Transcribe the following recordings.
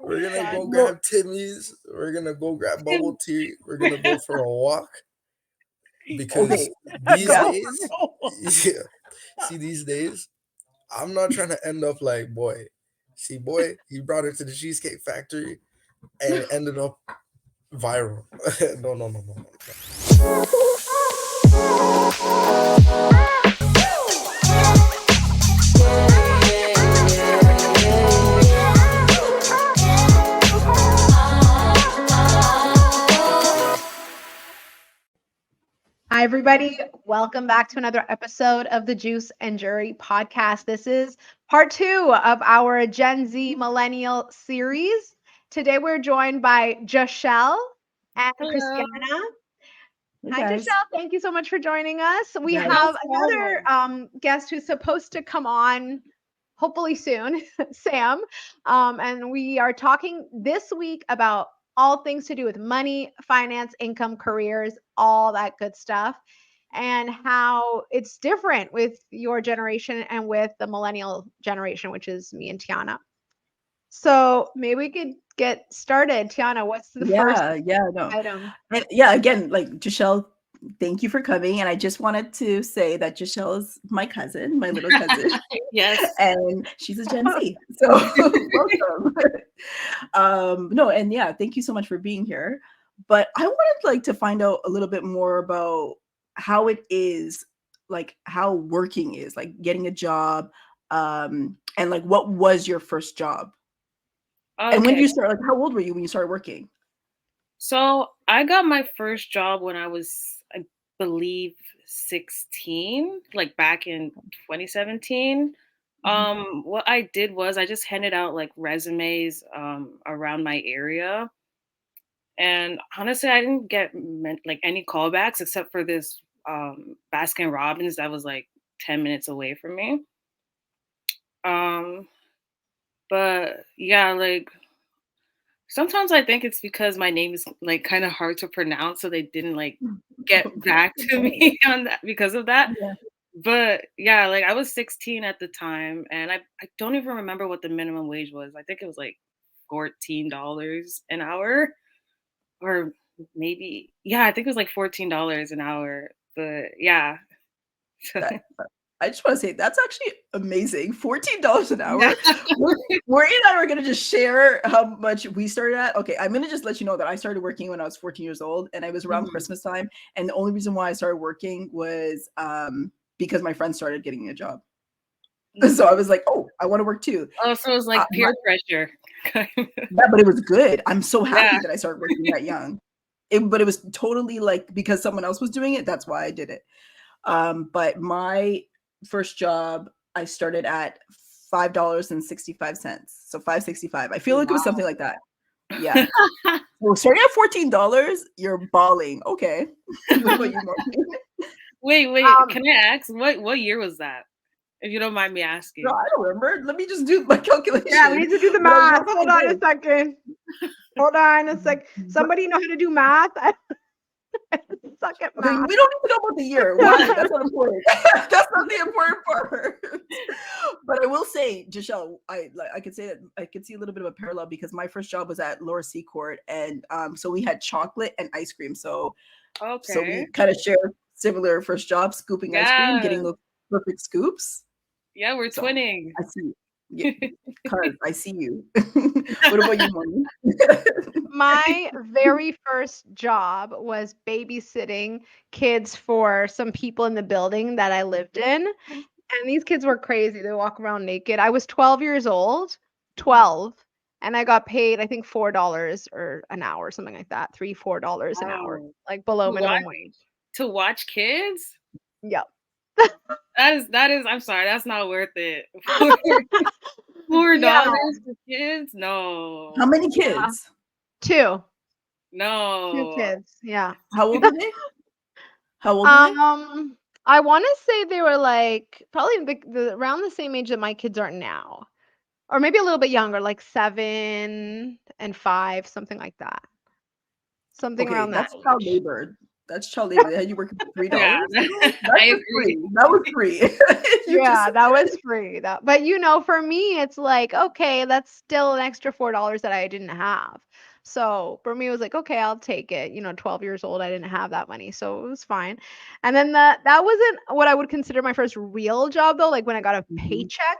We're gonna God. go grab Timmy's. We're gonna go grab bubble tea. We're gonna go for a walk because Okay. these Yeah. days, yeah, see these days, I'm not trying to end up like boy. See, boy, he brought it to the Cheesecake Factory and it ended up viral. No, no, no, no, no, no. Hi, everybody. Welcome back to another episode of the Juice and Jury podcast. This is part 2 of our Gen Z Millennial series. Today, we're joined by Joshelle and Hello. Christiana. Hey, Hi, guys. Joshelle. Thank you so much for joining us. We Yes. have another guest who's supposed to come on hopefully soon, Sam. And we are talking this week about all things to do with money, finance, income, careers, all that good stuff, and how it's different with your generation and with the millennial generation, which is me and Tiana. So maybe we could get started. Tiana, what's the first No. item? And yeah, again, like Joshelle, thank you for coming. And I just wanted to say that Joshelle is my cousin, my little cousin, Yes. and she's a Gen Z. So welcome. No, and yeah, thank you so much for being here. But I wanted to find out a little bit more about how it is, like how working is, like getting a job, and like what was your first job? And when did Okay. you start? Like, how old were you when you started working? So I got my first job when I was, I believe, 16, like back in 2017. What I did was I just handed out like resumes around my area. And honestly, I didn't get like any callbacks except for this Baskin Robbins that was like 10 minutes away from me. Um, but yeah, like sometimes I think it's because my name is like kind of hard to pronounce, so they didn't like get back to me on that because of that. Yeah. But yeah, like I was 16 at the time, and I don't even remember what the minimum wage was. I think it was like $14 an hour, or maybe I think it was like $14 an hour. But yeah, That I just want to say that's actually amazing. $14 an yeah. hour. We're and I are gonna just share how much we started at. Okay, I'm gonna just let you know that I started working when I was 14 years old, and I was around Mhm. Christmas time. And the only reason why I started working was because my friends started getting a job. So I was like, oh, I want to work too. Oh, so it was like peer pressure. Yeah, but it was good. I'm so happy Yeah. that I started working that young. But it was totally like because someone else was doing it. That's why I did it. But my first job, I started at $5.65. So $5.65. I feel like it was something like that. Yeah. Well, starting at $14, you're balling. Okay. What about you, Morgan? Wait, Um, can I ask what year was that? If you don't mind me No, asking. I don't remember. Let me just do my calculation. Yeah, we need to do the But I math. will Hold say on a this. second. Hold on a sec. But- Somebody know how to do math? I suck at Okay, math. we don't need to know about the year. Why? That's not important. That's not the important part. But I will say, Giselle, I could say that I could see a little bit of a parallel because my first job was at Lower Seacourt, and so we had chocolate and ice cream. So Okay. we kind of share similar first jobs, scooping ice cream, Yeah. getting those perfect scoops. Yeah, we're So twinning. I see you. Yeah, cuz I see you. What about you, Moni? My very first job was babysitting kids for some people in the building that I lived in. And these kids were crazy. They walk around naked. I was 12 years old, 12, and I got paid, I think, $4 or an hour, something like that. $3, $4 an hour, Wow. like below To watch minimum wage. to watch kids? Yep. That is I'm sorry, that's not worth it. Four Yeah. dollars for kids? No. How many Yeah. kids? 2. 2 No. kids. Yeah. How old are they? How old are they? I want to say they were like probably around the same age that my kids are now, or maybe a little bit younger, like 7 and 5, something like that. Something Okay, around that that's child age. labor. That's child labor. They had you working for Yeah, $3. That's I just agree. free. That was free. You Yeah, just that was free. But for me, it's like, okay, that's still an extra $4 that I didn't have. So for me, it was like, okay, I'll take it. 12 years old, I didn't have that money, so it was fine. And then that wasn't what I would consider my first real job though. Like when I got a Mhm. paycheck,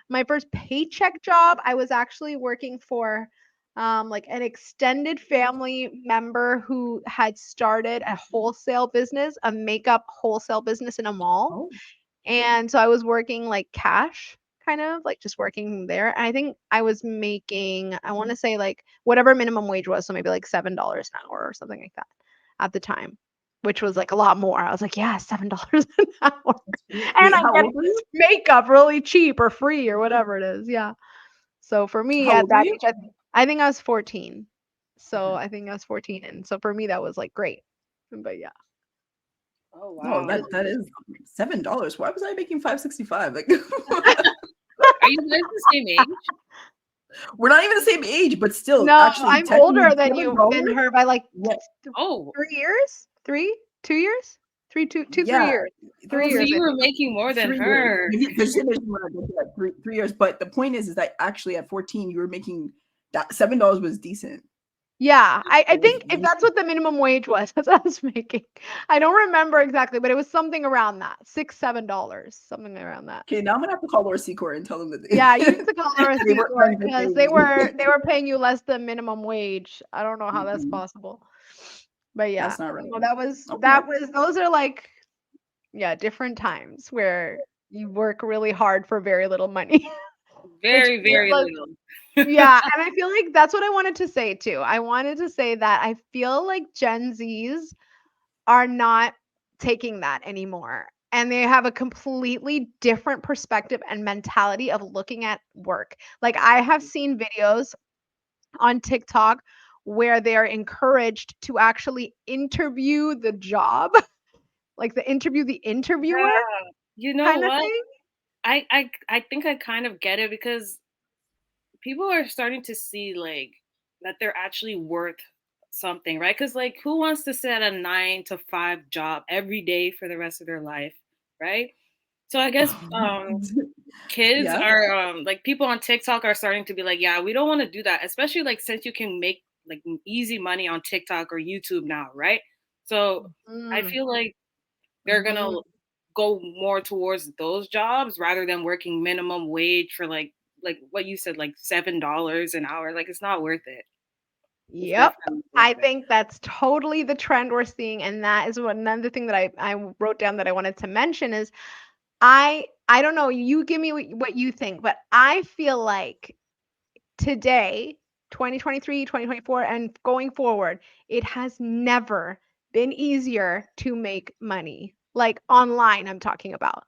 my first paycheck job, I was actually working for like an extended family member who had started a wholesale business, a makeup wholesale business in a mall. Oh, And so I was working like cash, kind of like just working there. And I think I was making, I want to say like whatever minimum wage was. So maybe like $7 an hour or something like that at the time, which was like a lot more. I was like, yeah, $7 an hour. And wait, I'm how getting old were this you? makeup really cheap or free or whatever it is. Yeah. So for me How at old were that you? age, I think I was 14. So Okay. I think I was 14. And so for me, that was like great. But yeah. Oh No, wow. that is $7. Why was I making 5.65? Like, Are you guys the same age? we're not even the same age, but still, No, actually, I'm technically, older than you than $7. her by like Yeah, 3 years? 3 2 years? 3 yeah, years. that Three was So years, you I were think. making more than 3 years. her. Because she mentioned when I get to that 3 years. But the point is that actually at 14, you were making that $7 was decent. Yeah, I It was think if that's decent. what the minimum wage was, that's what I was making. I don't remember exactly, but it was something around that. $6, $7, something around that. Okay, now I'm gonna have to call Laura Secor and tell them that Yeah, you need to call her a they were C-corp because they were underpaid. they were paying you less than minimum wage. I don't know how that's Mhm. possible. But yeah, That's not right. no, that was Okay. those are like, yeah, different times where you work really hard for very little money, which Very, feels very like, little. yeah, and I feel like that's what I wanted to say too. I wanted to say that I feel like Gen Zs are not taking that anymore. And they have a completely different perspective and mentality of looking at work. Like I have seen videos on TikTok where they're encouraged to actually interview the job, like the interviewer Yeah. You know kind of what? thing. I think I kind of get it because people are starting to see like that they're actually worth something, right? Because like who wants to sit at a 9 to 5 job every day for the rest of their life, right? So I guess kids Yeah. are like people on TikTok are starting to be like, yeah, we don't want to do that, especially like since you can make like easy money on TikTok or YouTube now, right? So I Mm, feel like they're gonna mhm. go more towards those jobs rather than working minimum wage for like what you said, like $7 an hour. Like it's not worth it. It's Yep. definitely worth I it. think that's totally the trend we're seeing. And that is what another thing that I wrote down that I wanted to mention is I don't know, you give me what you think, but I feel like today, 2023, 2024, and going forward, it has never been easier to make money. Like online, I'm talking about.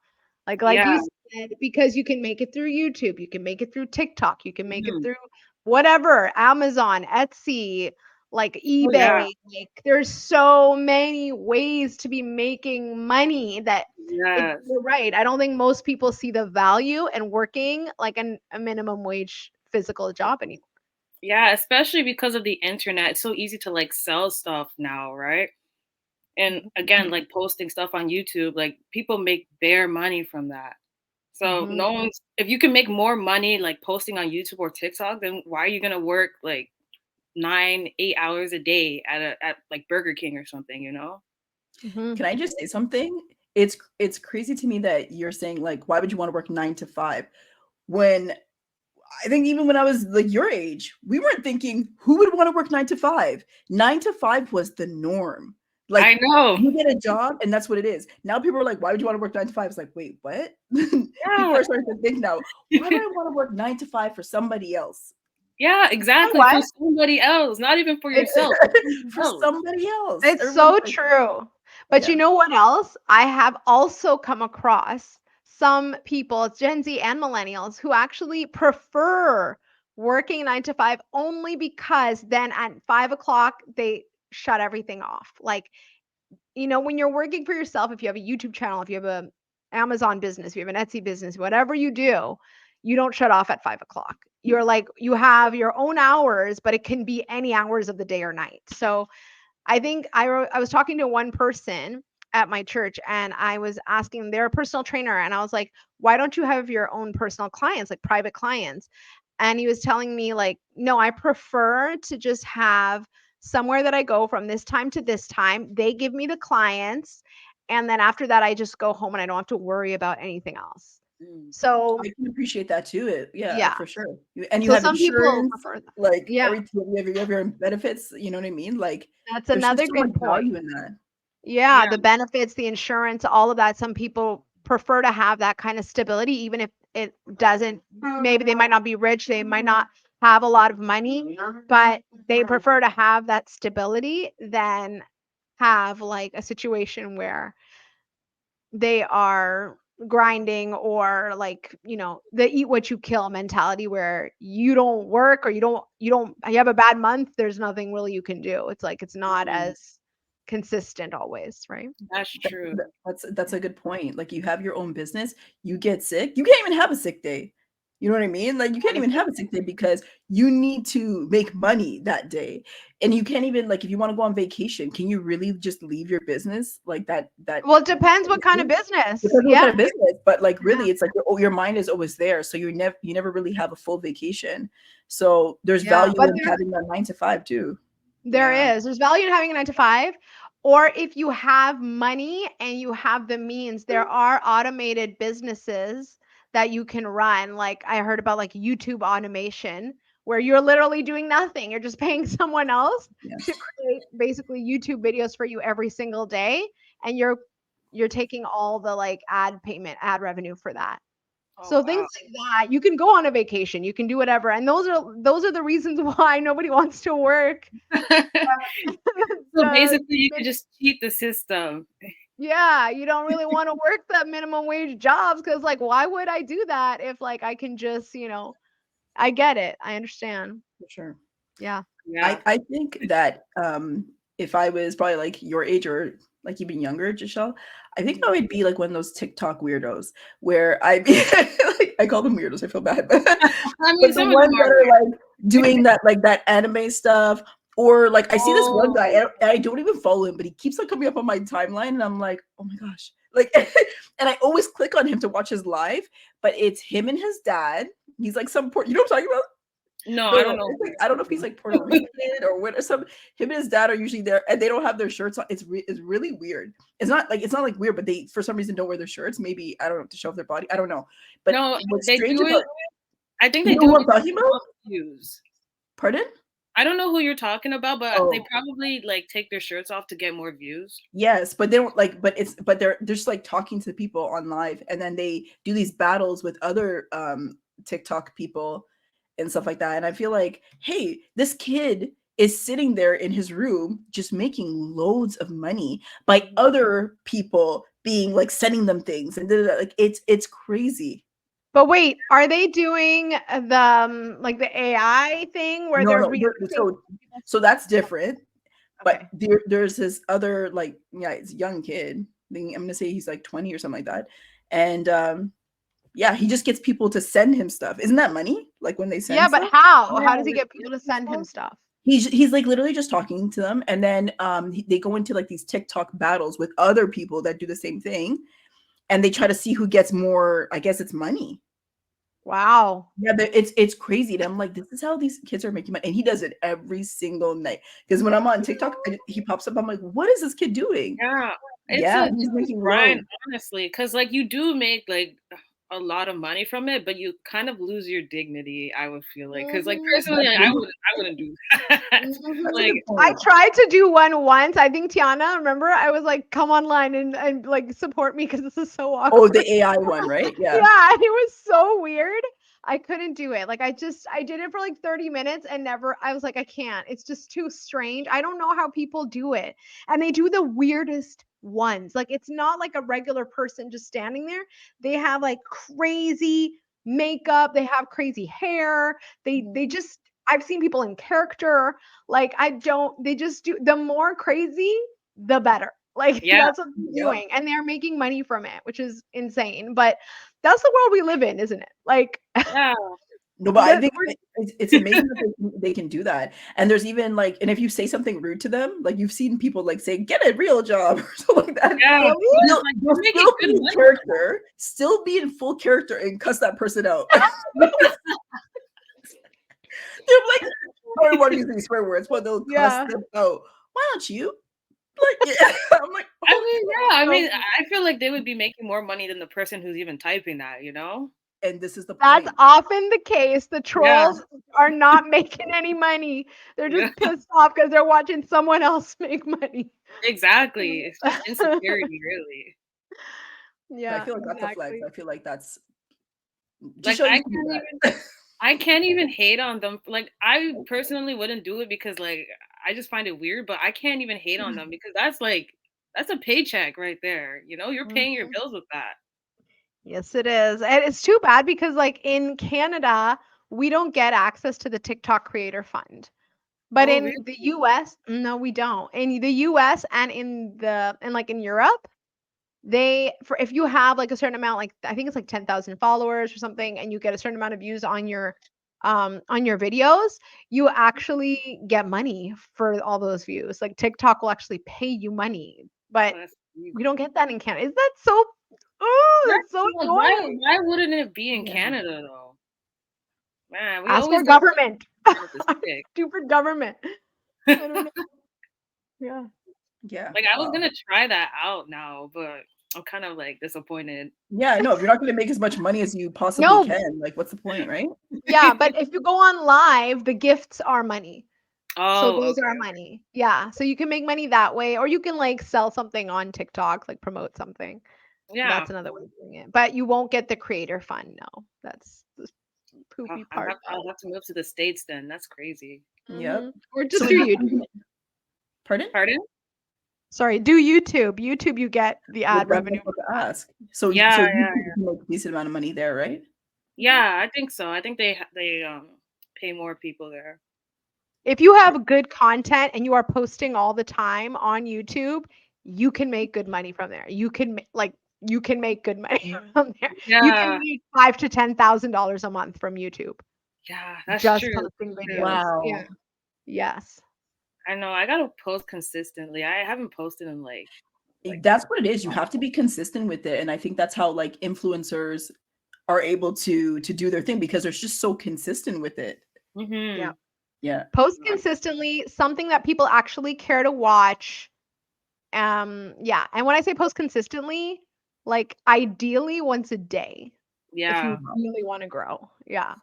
Like Yeah. you said, because you can make it through YouTube, you can make it through TikTok, you can make it Mhm. through whatever, Amazon, Etsy, like Oh yeah. eBay. Like there's so many ways to be making money that Yes. you're right. I don't think most people see the value in working like a minimum wage physical job anymore. Yeah, especially because of the internet. It's so easy to like sell stuff now, right? And again, like posting stuff on YouTube, like people make bare money from that. So Mhm. no one's if you can make more money like posting on YouTube or TikTok, then why are you gonna work like 9, 8 hours a day at like Burger King or something, you know? Mhm. Can I just say something? It's crazy to me that you're saying like, why would you want to work 9 to 5 when I think even when I was like your age, we weren't thinking who would want to work 9 to 5. 9 to 5 was the norm. I Like know. you get a job and that's what it is. Now people are like, why would you want to work 9 to 5? It's like, wait, what? People Yeah. are starting to think now, why would I want to work 9 to 5 for somebody else? Yeah, You know exactly. For what? somebody else, not even for It's yourself, for somebody For else. somebody else. it's Everyone's so like, true. But yeah. you know what else? I have also come across some people, Gen Z and millennials, who actually prefer working 9 to 5 only because then at 5 o'clock they shut everything off. Like, when you're working for yourself, if you have a YouTube channel, if you have a Amazon business, if you have an Etsy business, whatever you do, you don't shut off at 5 o'clock. You're like, you have your own hours, but it can be any hours of the day or night. So I think I was talking to one person at my church, and I was asking, they're a personal trainer, and I was like, why don't you have your own personal clients, like private clients? And he was telling me like, no, I prefer to just have somewhere that I go from this time to this time. They give me the clients, and then after that I just go home and I don't have to worry about anything else. So I can appreciate that too. Yeah, yeah. for sure. And you So have some people insurance, prefer that. like Yeah, everything. You have your own benefits. You know what I mean? Like that's there's just another so much good point. value in that. Yeah, Yeah. the benefits, the insurance, all of that. Some people prefer to have that kind of stability, even if it doesn't, maybe they might not be rich, they might not have a lot of money, but they prefer to have that stability than have like a situation where they are grinding, or like, the eat what you kill mentality, where you don't work, or you have a bad month, there's nothing really you can do. It's like it's not Mhm. as consistent always, right? That's true. That's a good point. Like you have your own business, you get sick, you can't even have a sick day. You know what I mean? Like you can't even have a sick day because you need to make money that day. And you can't even, like, if you want to go on vacation, can you really just leave your business like that? Well, it depends what kind of business. Depends what Yeah. kind of business, but like Yeah. really, it's like your mind is always there, so you never really have a full vacation. So there's Yeah. value But in having that 9 to 5 too. there's value in having a 9 to 5. Or if you have money and you have the means, there are automated businesses that you can run. Like I heard about like YouTube automation, where you're literally doing nothing. You're just paying someone else Yes. to create basically YouTube videos for you every single day, and you're taking all the like ad revenue for that. Oh, So things wow. like that, you can go on a vacation, you can do whatever. And those are the reasons why nobody wants to work. So The basically, you could just cheat the system. Yeah, you don't really want to work that minimum wage jobs, because like why would I do that if like I can just, I get it. I understand. For sure. Yeah. Yeah. I think that if I was probably like your age or like even younger, Giselle, I think I would be like one of those TikTok weirdos where I be like, I call them weirdos. I feel bad, but I mean, the some of them ones are that weird. are like doing that like that anime stuff, or like I see this one guy Oh, and I don't even follow him, but he keeps on coming up on my timeline, and I'm like, oh my gosh, like, and I always click on him to watch his live, but it's him and his dad. He's like some poor, you know what I'm talking about? no, I don't know. It's like, I don't know if he's like Puerto Rican or what or something. Him and his dad are usually there, and they don't have their shirts on. It's really weird. It's not like weird, but they for some reason don't wear their shirts. Maybe I don't know, to show off their body. I don't know. But No, what's they strange do about it. I think you they know do who it I'm talking about? for views. Pardon? I don't know who you're talking about, but they Oh probably like take their shirts off to get more views. yes, but they don't like. But they're just like talking to people on live, and then they do these battles with other TikTok people and stuff like that. And I feel like, hey, this kid is sitting there in his room just making loads of money by other people being like sending them things and like it's crazy. But wait, are they doing the like the AI thing where No, they're no, reacting? so that's different. But Okay. there's this other like yeah, it's a young kid. I'm gonna say he's like 20 or something like that. And yeah, he just gets people to send him stuff. Isn't that money? Like when they Yeah, send but stuff? how? Yeah, How does he get people to send him stuff? he's like literally just talking to them, and then they go into like these TikTok battles with other people that do the same thing, and they try to see who gets more. I guess it's money. Wow. Yeah, but it's crazy. And I'm like, this is how these kids are making money, and he does it every single night. Because when I'm on TikTok, he pops up. I'm like, what is this kid doing? Yeah, Yeah, he's it's a making grind, loads. honestly, because like you do make like a lot of money from it, but you kind of lose your dignity. I would feel like, because like personally, That's I wouldn't do that. a Like, good I point. tried to do one once. I think Tiana, remember? I was like, come online and like support me because this is so Oh, awkward. the AI one, right? Yeah. Yeah, it was so weird. I couldn't do it. Like I did it for like 30 minutes and never I was like I can't. It's just too strange. I don't know how people do it. And they do the weirdest ones. Like it's not like a regular person just standing there. They have like crazy makeup, they have crazy hair. They just I've seen people in character. Like I don't they just do the more crazy, the better. Like yeah, that's what they're Yep. doing. And they're making money from it, which is insane. But that's the world we live in, isn't it? Like yeah. No, but I That think we're- it's amazing that they can do that. And there's even like, and if you say something rude to them, like you've seen people like say, "Get a real job" or something like that. Yeah, Really? but it's They'll, like they'll you're making still good be in money. character, still be in full character, and cuss that person out. They're like, I don't want to use these swear words, but they'll cuss Yeah. them out. Why don't you? Like, yeah. I'm like, I oh, mean, yeah. I no. mean, I feel like they would be making more money than the person who's even typing that. You know? And this is the That's point. often the case. The Yeah. trolls are not making any money. They're Yeah. just pissed off because they're watching someone else make money. Exactly. It's just insecurity, really. But I Yeah, feel like that's a flex. exactly. I feel like that's just Like show you can do that. I can't even hate on them. Like I personally wouldn't do it because like I just find it weird, but I can't even hate on them because that's a paycheck right there. You know, you're paying your Mhm. bills with that. Yes, it is. And it's too bad because, like, in Canada, we don't get access to the TikTok Creator Fund. But Oh, in really? the US, no, we don't. In the US and in Europe, they for if you have like a certain amount, like I think it's like 10,000 followers or something, and you get a certain amount of views on your videos, you actually get money for all those views. Like TikTok will actually pay you money. But Oh, that's we crazy. don't get that in Canada. Is that so oh, that's so Like, annoying. why wouldn't it be in Yeah. Canada though? Man, we Ask our always go government. with the stick. Stupid government. I don't know. Yeah. Yeah. Like I was gonna try that out now, but I'm kind of like disappointed. Yeah, no, if you're not going to make as much money as you possibly No, can, like, what's the point, right? yeah, but if you go on live, the gifts are money. So Oh, those okay. are money. Yeah. So you can make money that way, or you can like sell something on TikTok, like promote something. Yeah. That's another way of doing it. But you won't get the creator fund. No, that's the poopy part. I'll have to move to the States then. That's crazy. Yep. Or So just is do that YouTube. pardon? Pardon? Sorry, do YouTube. YouTube, you get the Well, ad that's revenue. what I was about to ask. So Yeah, you yeah, can make a decent amount of money there, right? yeah. I think so. I think they pay more people there. If you have good content and you are posting all the time on YouTube, you can make good money from there. You can make good money from there. You can Yeah, make $5,000 to $10,000 a month from YouTube yeah. That's just true. posting True. videos. Wow. Yeah. Yes. I know. I gotta post consistently. I haven't posted in like That's what it is. You have to be consistent with it. And I think that's how like influencers are able to do their thing because they're just so consistent with it. Yeah. Yeah. Post consistently, something that people actually care to watch. Yeah. And when I say post consistently, like ideally once a day if Yeah. you really want to grow. Yeah.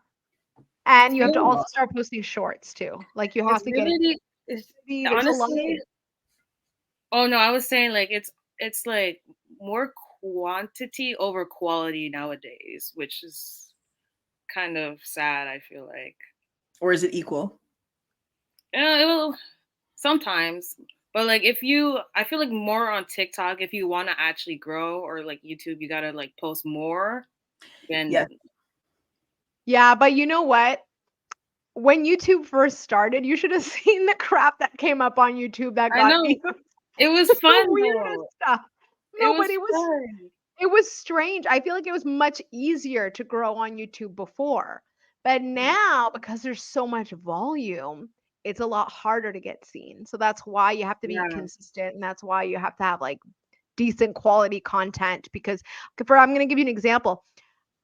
And you have to Ooh. also start posting shorts too. Like you have It's to get really it's there's a lot of honestly. Oh no, I was saying like it's like more quantity over quality nowadays, which is kind of sad. I feel like. Or is it equal? Yeah, it will sometimes, but like I feel like more on TikTok. If you want to actually grow, or like YouTube, you gotta like post more. Then Yes. Yeah, but you know what? When YouTube first started, you should have seen the crap that came up on YouTube that I got know views. it was The fun weirdest though. stuff. It No, was but fun. it was strange. I feel like it was much easier to grow on YouTube before. But now, because there's so much volume, it's a lot harder to get seen. So that's why you have to be Yeah, consistent and that's why you have to have like decent quality content because I'm going to give you an example.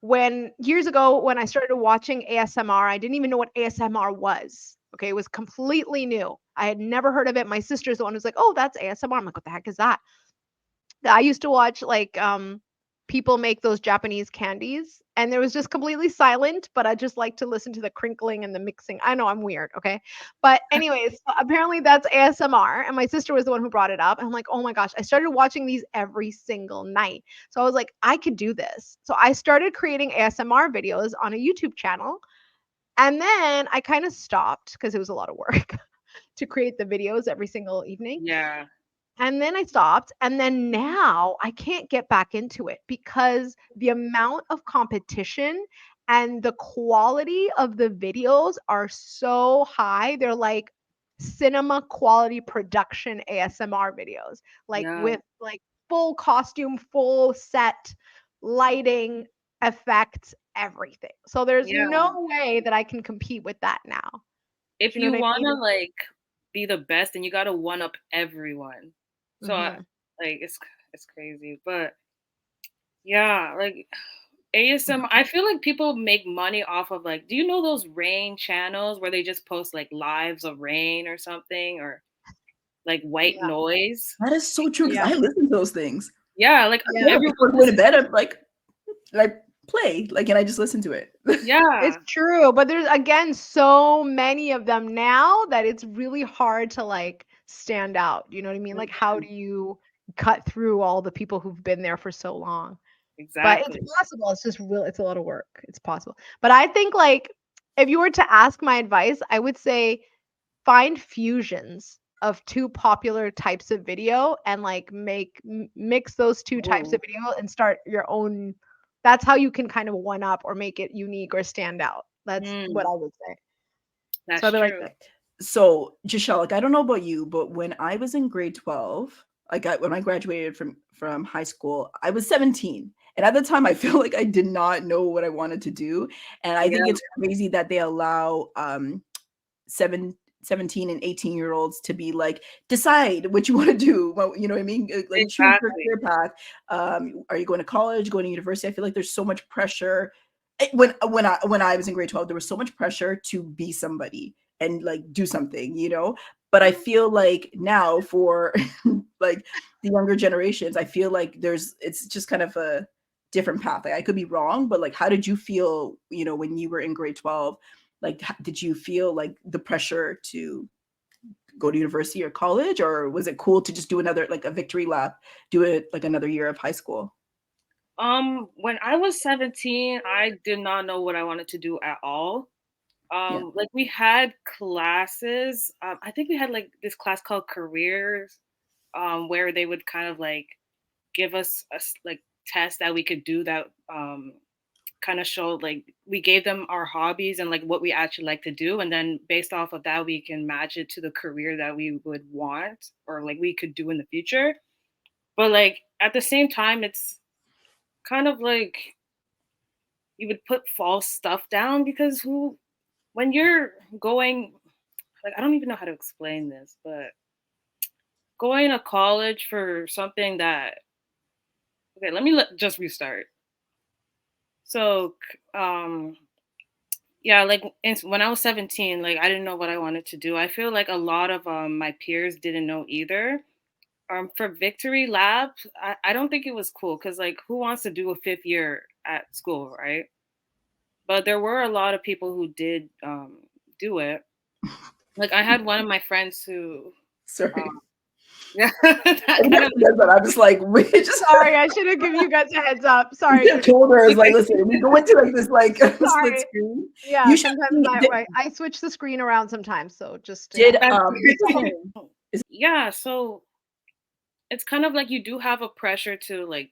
When years ago when I started watching ASMR, I didn't even know what ASMR was. Okay, it was completely new. I had never heard of it. My sister's the one who's like, "Oh, that's ASMR." I'm like, "What the heck is that?" I used to watch like people make those Japanese candies and there was just completely silent, but I just like to listen to the crinkling and the mixing. I know I'm weird, okay? But anyways, apparently that's ASMR and my sister was the one who brought it up. And I'm like, "Oh my gosh, I started watching these every single night." So I was like, "I could do this." So I started creating ASMR videos on a YouTube channel. And then I kind of stopped because it was a lot of work to create the videos every single evening. yeah, And then I stopped. And then now I can't get back into it because the amount of competition and the quality of the videos are so high. They're like cinema quality production ASMR videos, like yeah, with like full costume, full set lighting effects everything. So there's Yeah. no way that I can compete with that now. If Do you know you what I want to mean? like be the best, then you got to one up everyone. So Mhm. like it's crazy, but yeah, like ASM, I feel like people make money off of like, do you know those rain channels where they just post like lives of rain or something, or like white Yeah. noise? That is so true because Yeah. I listen to those things. Yeah, like Yeah. Yeah, everyone before going to bed, I'm like play, like, and I just listen to it. It's yeah, true, but there's again so many of them now that it's really hard to like stand out. You know what I mean? Like how do you cut through all the people who've been there for so long? But it's exactly. possible. It's just real. It's a lot of work. It's possible. But I think like if you were to ask my advice, I would say find fusions of two popular types of video and like mix those two types of Oh, video and start your own. That's how you can kind of one up or make it unique or stand out. That's what Mm, I would say. So that's I'd be like, true. so Giselle, like I don't know about you, but when I was in grade 12, when I graduated from high school, I was 17. And at the time I feel like I did not know what I wanted to do. And I Yeah, think it's crazy that they allow 17 and 18-year-olds to be like, decide what you want to do. Well, you know what I mean? Like choose your exactly. career path. Are you going to college, going to university? I feel like there's so much pressure. When I was in grade 12, there was so much pressure to be somebody and like do something, you know. But I feel like now for like the younger generations, I feel like it's just kind of a different path. Like I could be wrong, but like how did you feel, you know, when you were in grade 12? Like did you feel like the pressure to go to university or college, or was it cool to just do another like a victory lap, do it like another year of high school? When I was 17, I did not know what I wanted to do at all. Yeah. Like we had classes. I think we had like this class called careers, where they would kind of like give us like tests that we could do that kind of showed like we gave them our hobbies and like what we actually like to do, and then based off of that we can match it to the career that we would want or like we could do in the future. But like at the same time, it's kind of like you would put false stuff down because who when you're going like I don't even know how to explain this, but going to college for something that okay, let me just restart. So, yeah, like when I was 17, like I didn't know what I wanted to do. I feel like a lot of my peers didn't know either. For Victory Lab, I don't think it was cool because like who wants to do a fifth year at school, right? But there were a lot of people who did do it. Like I had one of my friends who, Sorry. um, yeah, that And kind of yes, but I'm just like, we just sorry, I should have given you guys a heads up. we Sorry, just told her, I was like, okay. listen, we go into like this like split sorry. screen. Yeah, You should sometimes see, I switch the screen around sometimes. So just yeah. did That's what's his name? yeah. So it's kind of like you do have a pressure to like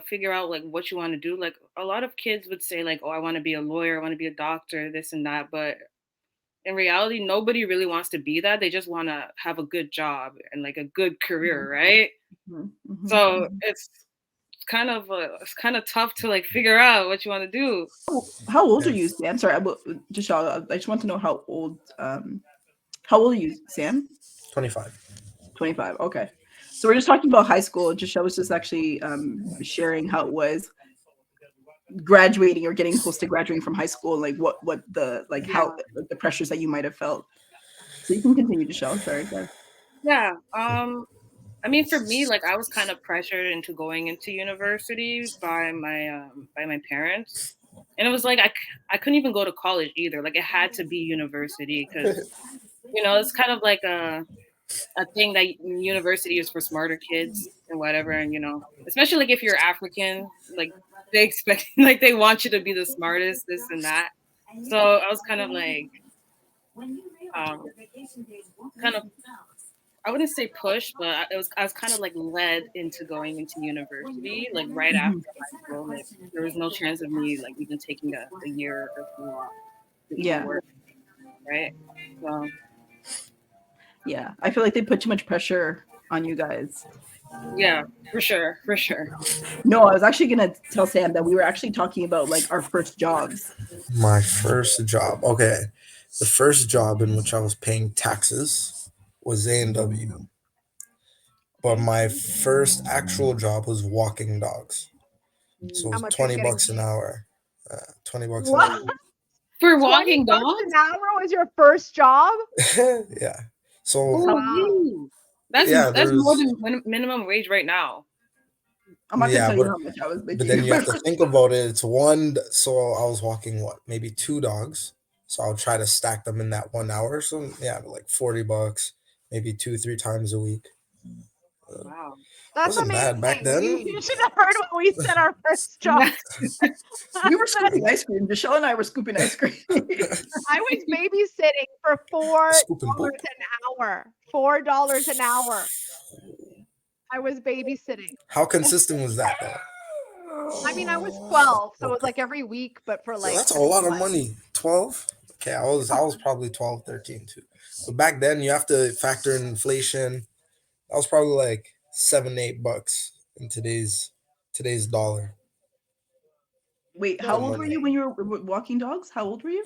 figure out like what you want to do. Like a lot of kids would say like, "Oh, I want to be a lawyer, I want to be a doctor, this and that." But in reality, nobody really wants to be that. They just want to have a good job and like a good career, right? Mhm, mhm, So mhm. it's kind of tough to like figure out what you want to do. How old are you, Yes. Sam? Sorry, I just want to know how old are you, Sam? 25. 25. Okay. So we're just talking about high school. Giselle was just actually sharing how it was graduating or getting close to graduating from high school, and like what the like how Yeah. like, the pressures that you might have felt. So you can continue, Giselle. Sorry. Go ahead. Yeah. I mean, for me, like I was kind of pressured into going into university by my parents, and it was like I couldn't even go to college either. Like it had to be university because it's kind of like a thing that university is for smarter kids and whatever, and especially like if you're African, like they expect like they want you to be the smartest, this and that. So I was kind of like um kind of I wouldn't say push, but I was kind of like led into going into university like right Mhm. after high school. Like there was no chance of me like even taking a year or two off to even Yeah. work, right? So Yeah. I feel like they put too much pressure on you guys. Yeah, for sure, for sure. No, I was actually gonna tell Sam that we were actually talking about like our first jobs. My first job. Okay. The first job in which I was paying taxes was A&W. But Okay. my first actual job was walking dogs. So it How was much are you 20 getting bucks an paid? hour. 20 bucks an What? hour. For 20 walking bucks an dogs? hour was your first job? Yeah. So How, Wow. Ooh, that's yeah, that's more there's than minimum wage right now. I'm not gonna yeah, tell you but how much I was but making then in you my have to first think job. about it. It's one. So I was walking what, maybe two dogs. So I'll try to stack them in that 1 hour. So yeah, like 40 bucks, maybe two, three times a week. Uh, Wow. That's wasn't bad back amazing. You, then. you should have heard what we said our first job. We were scooping ice cream. Michelle and I were scooping ice cream. I was babysitting for $4 Scoop and poop. an hour. $4 an hour. I was babysitting. How consistent was that though? I mean, I was 12, so it was Okay. like every week, but for Yo, like that's a a few lot of months. money. 12? Okay, I was probably 12, 13 too. But back then you have to factor in inflation. That was probably like 7, $8 in today's dollar Wait, to how old were money. you when you were walking dogs? How old were you?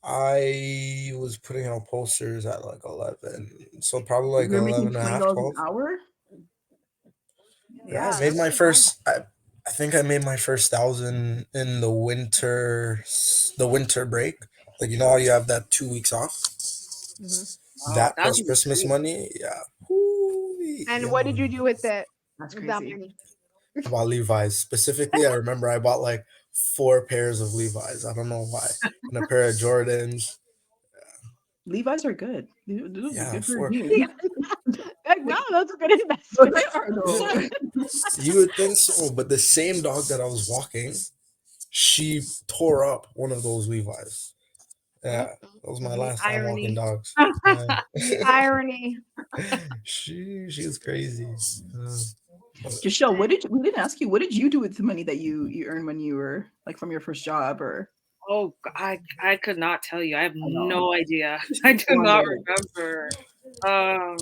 I was putting out posters at like 11. So probably like You were making 11 and a twenty half, dollars an 12. hour. Yeah, I Yeah, made that's my pretty good. first I think I made my first 1,000 in the winter break. Like you know how you have that 2 weeks off? Hmm. Wow, That that plus was Christmas great. money, yeah. Woo, And yeah, what did you man. do with it? That's With that crazy. money? I bought Levi's. Specifically, I remember I bought like 4 pairs of Levi's. I don't know why. And a pair of Jordans. Levi's are good. Those are Yeah, good for a four. Yeah. jeans. No, that's a good But investment. they are though. You would think so, but the same dog that I was walking, she tore up one of those Levi's. Mm, Yeah, that was my the last time walking irony. dogs. Yeah. The irony. she was crazy. But Giselle, we didn't ask you, what did you do with the money that you earned when you were like from your first job or Oh, I could not tell you. I have I know. no idea. I do No not wonder. remember.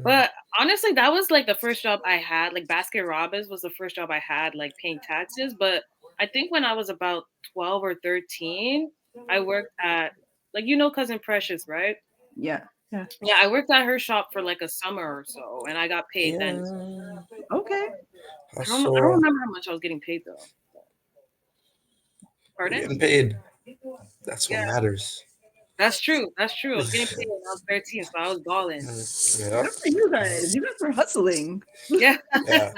But honestly, that was like the first job I had. Like Basket Robbins was the first job I had, like paying taxes. But I think when I was about 12 or 13, I worked at, like, Cousin Precious, right? Yeah. Yeah. Yeah, I worked at her shop for like a summer or so, and I got paid then. yeah, Okay. I don't so remember how much I was getting paid though. you're Pardon? getting paid. That's what Yeah, matters. that's true. That's true. I was getting paid when I was 13, so I was balling. Yep. Good for you guys. You guys were hustling. Yeah. Yeah.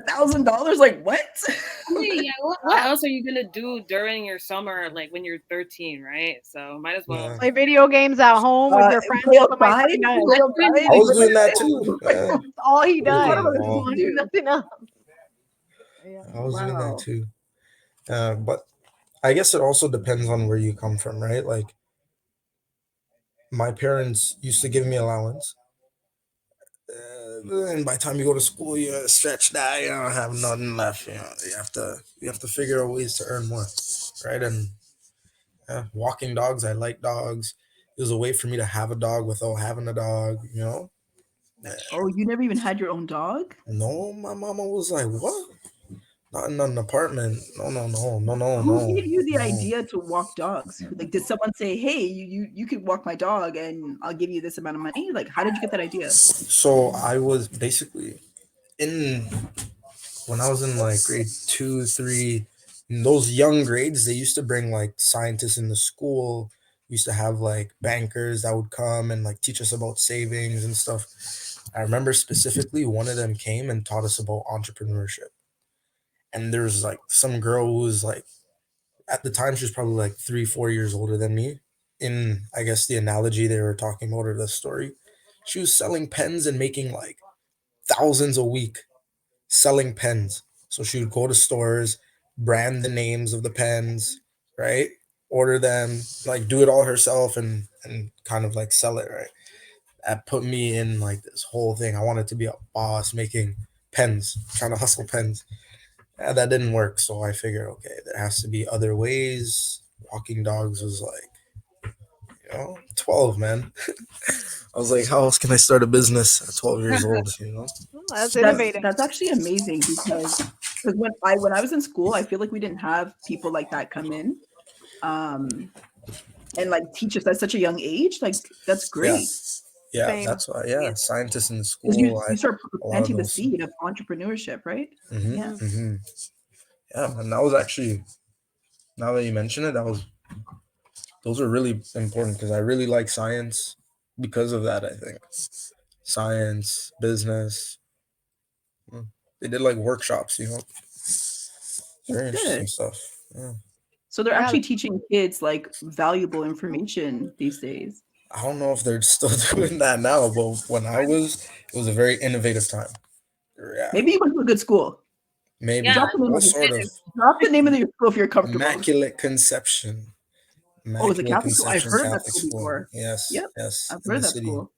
$1,000? Like what? I mean, yeah, what else are you gonna do during your summer, like when you're 13, right? So might as well. Play video games at home with your friends. Play That's what my outside. son does. Play outside. I was doing that too. Oh, Yeah. That's all he I was what does. getting about He things involved. to wants do? nothing else. Yeah. I was doing that Wow. too. But I guess it also depends on where you come from, right? Like my parents used to give me allowance. And by the time you go to school, you're stretched out. You don't have nothing left. You have to figure out ways to earn more, right? And walking dogs, I like dogs. It was a way for me to have a dog without having a dog. Yeah. Oh, you never even had your own dog? No, my mama was like, "What? Not in an apartment? No, no, no, no, no, Who no, gave you the no." idea to walk dogs? Like, did someone say, "Hey, you could walk my dog, and I'll give you this amount of money"? Like, how did you get that idea? So I was basically in when I was in like grade 2, 3. In those young grades, they used to bring like scientists in the school. We used to have like bankers that would come and like teach us about savings and stuff. I remember specifically one of them came and taught us about entrepreneurship. And there was like some girl who was like at the time she was probably like 3, 4 years older than me. In I guess the analogy they were talking about or the story, she was selling pens and making like thousands a week selling pens. So she would go to stores, brand the names of the pens, right? Order them, like do it all herself and kind of like sell it, right? That put me in like this whole thing. I wanted to be a boss making pens, trying to hustle pens. That didn't work, so I figured, okay, there has to be other ways. Walking dogs was like, 12, man. I was like, how else can I start a business at 12 years old? You know? Oh, that's innovative. That's actually amazing because when I was in school, I feel like we didn't have people like that come in, and like teach us at such a young age. Like that's great. Yeah, Same. that's why. Yeah, scientists in 'Cause school. you start A lot of planting the those. seed of entrepreneurship, right? Yeah. Yeah, and that was actually, now that you mention it, those are really important because I really like science because of that. I think science, business. They did like workshops, you know. Very That's interesting good. stuff. Yeah. So they're Yeah. actually teaching kids like valuable information these days. I don't know if they're still doing that now, but when I was, it was a very innovative time. Yeah, Maybe you went to a good school. maybe. Yeah, Drop the name Well, of your sort of. drop the name of your school if you're comfortable. Immaculate Conception. Oh, it's a Immaculate Catholic school. I've Conception heard of that Catholic school School. before. Yes, Yep, yes, I've in heard the of that city. school.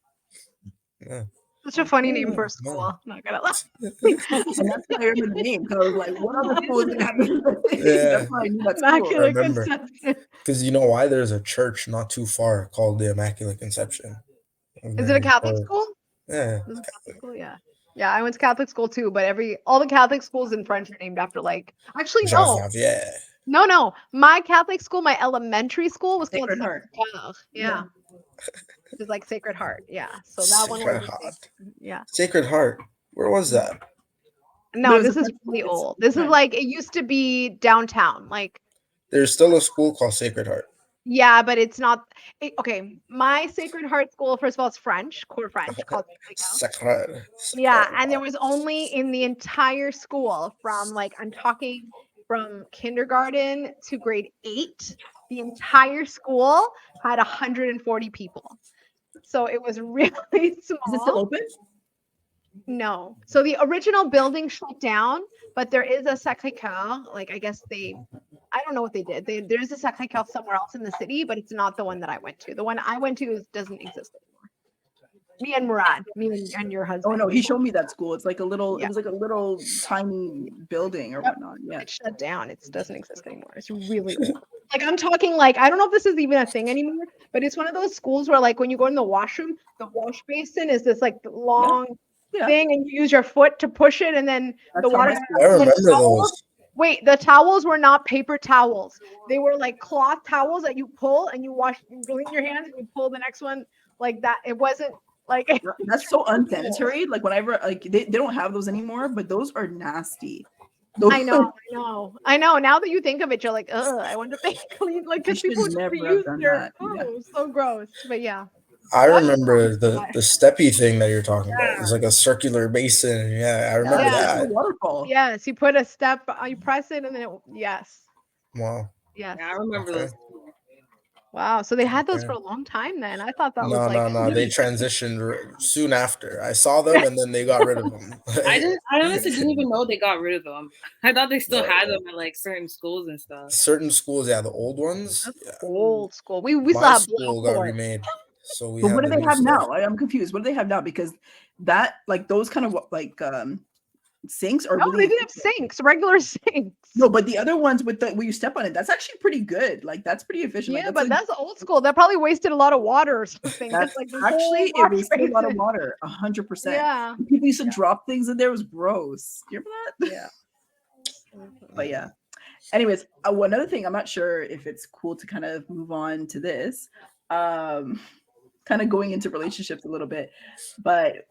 Yeah. Such a funny name Okay. for a school. Not gonna lie. And that's why I remember the name. Because I was like, what other school is gonna have this? Yeah. That's why I knew that school. Immaculate remember. Conception. Because you know why? There's a church not too far called the Immaculate Conception. Is it a Catholic Or- school? Yeah. Is it a Catholic school? Yeah. Yeah, I went to Catholic school too, but all the Catholic schools in French are named after like actually no. Yeah. No. My Catholic school, my elementary school was called Sacred Heart. Sacred. Yeah. It was like Sacred Heart. Yeah. So that one Sacred was Heart. yeah. Sacred Heart. Where was that? No, There's this a is French really school. old. This is like it used to be downtown. Like There's still a school called Sacred Heart. yeah, but it's not okay. My Sacred Heart school, first of all, it's French, core French, called Sacred. yeah, and there was only in the entire school from like I'm talking from kindergarten to grade 8, the entire school had 140 people. So it was really small. Is it still open? No. So the original building shut down, but there is a Sacré-Cœur. Like I guess I don't know what they did. There's a Sacré-Cœur somewhere else in the city, but it's not the one that I went to. The one I went to doesn't exist anymore. Me and Murad, and your husband. Oh no, he showed me that school. It's like a little. Yeah. It was like a little tiny building or whatnot. Yeah. It shut down. It doesn't exist anymore. It's really old. Like I'm talking like I don't know if this is even a thing anymore, but it's one of those schools where like when you go in the washroom, the wash basin is this like long thing, and you use your foot to push it, and then That's the water. I remember those. Wait, the towels were not paper towels. They were like cloth towels that you pull and you wash, you clean your hands and you pull the next one like that. It wasn't like that's so unsanitary. Like whenever like they don't have those anymore, but those are nasty. I know. Now that you think of it, you're like, ugh, I wonder if they clean like because people never just have use done their that. Yeah. so gross. But yeah. I remember the steppy thing that you're talking about. It's like a circular basin. Yeah, I remember that. Waterfall. Yes, you put a step, you press it, and then yes. Wow. Yes. Yeah, I remember those. Wow. So they had those for a long time then. I thought that was like No. They transitioned soon after. I saw them and then they got rid of them. I honestly didn't even know they got rid of them. I thought they still had them at like certain schools and stuff. Certain schools, yeah, the old ones. Yeah. Old school. We My still have school got remade. So we But what do the they new have stuff. now? I'm confused. What do they have now? Because that like those kind of like sinks are no, really they didn't have sinks, regular sinks. No, but the other ones with the where you step on it, that's actually pretty good. Like that's pretty efficient. Yeah, like, but that's old school. That probably wasted a lot of water or something. That's like actually it wasted a lot of water, 100%. Yeah. People used to drop things in there. It was gross. You remember that? Yeah. But yeah. Anyways, one other thing, I'm not sure if it's cool to kind of move on to this. Kind of going into relationships a little bit, but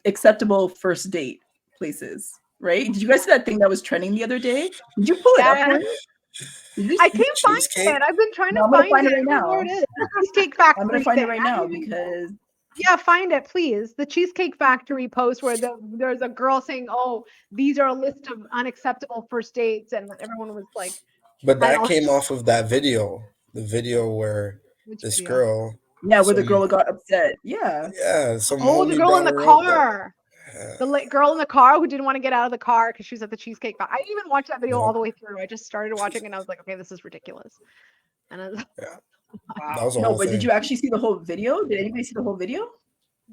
acceptable first date places, right? Did you guys see that thing that was trending the other day? Did you pull it up? I can't find it. I've been trying to find it right now. Where it is. Cheesecake Factory. I'm gonna find it right now because yeah, find it, please. The Cheesecake Factory post where there's a girl saying, "Oh, these are a list of unacceptable first dates," and everyone was like, "But that came off of that video, the video where this girl." Yeah, where the girl got upset. Yeah. Yeah. The girl in the car. The girl in the car who didn't want to get out of the car because she was at the Cheesecake Factory. I didn't even watch that video all the way through. I just started watching and I was like, okay, this is ridiculous. And I was, that was a whole but thing. did you actually see the whole video? Did anybody see the whole video?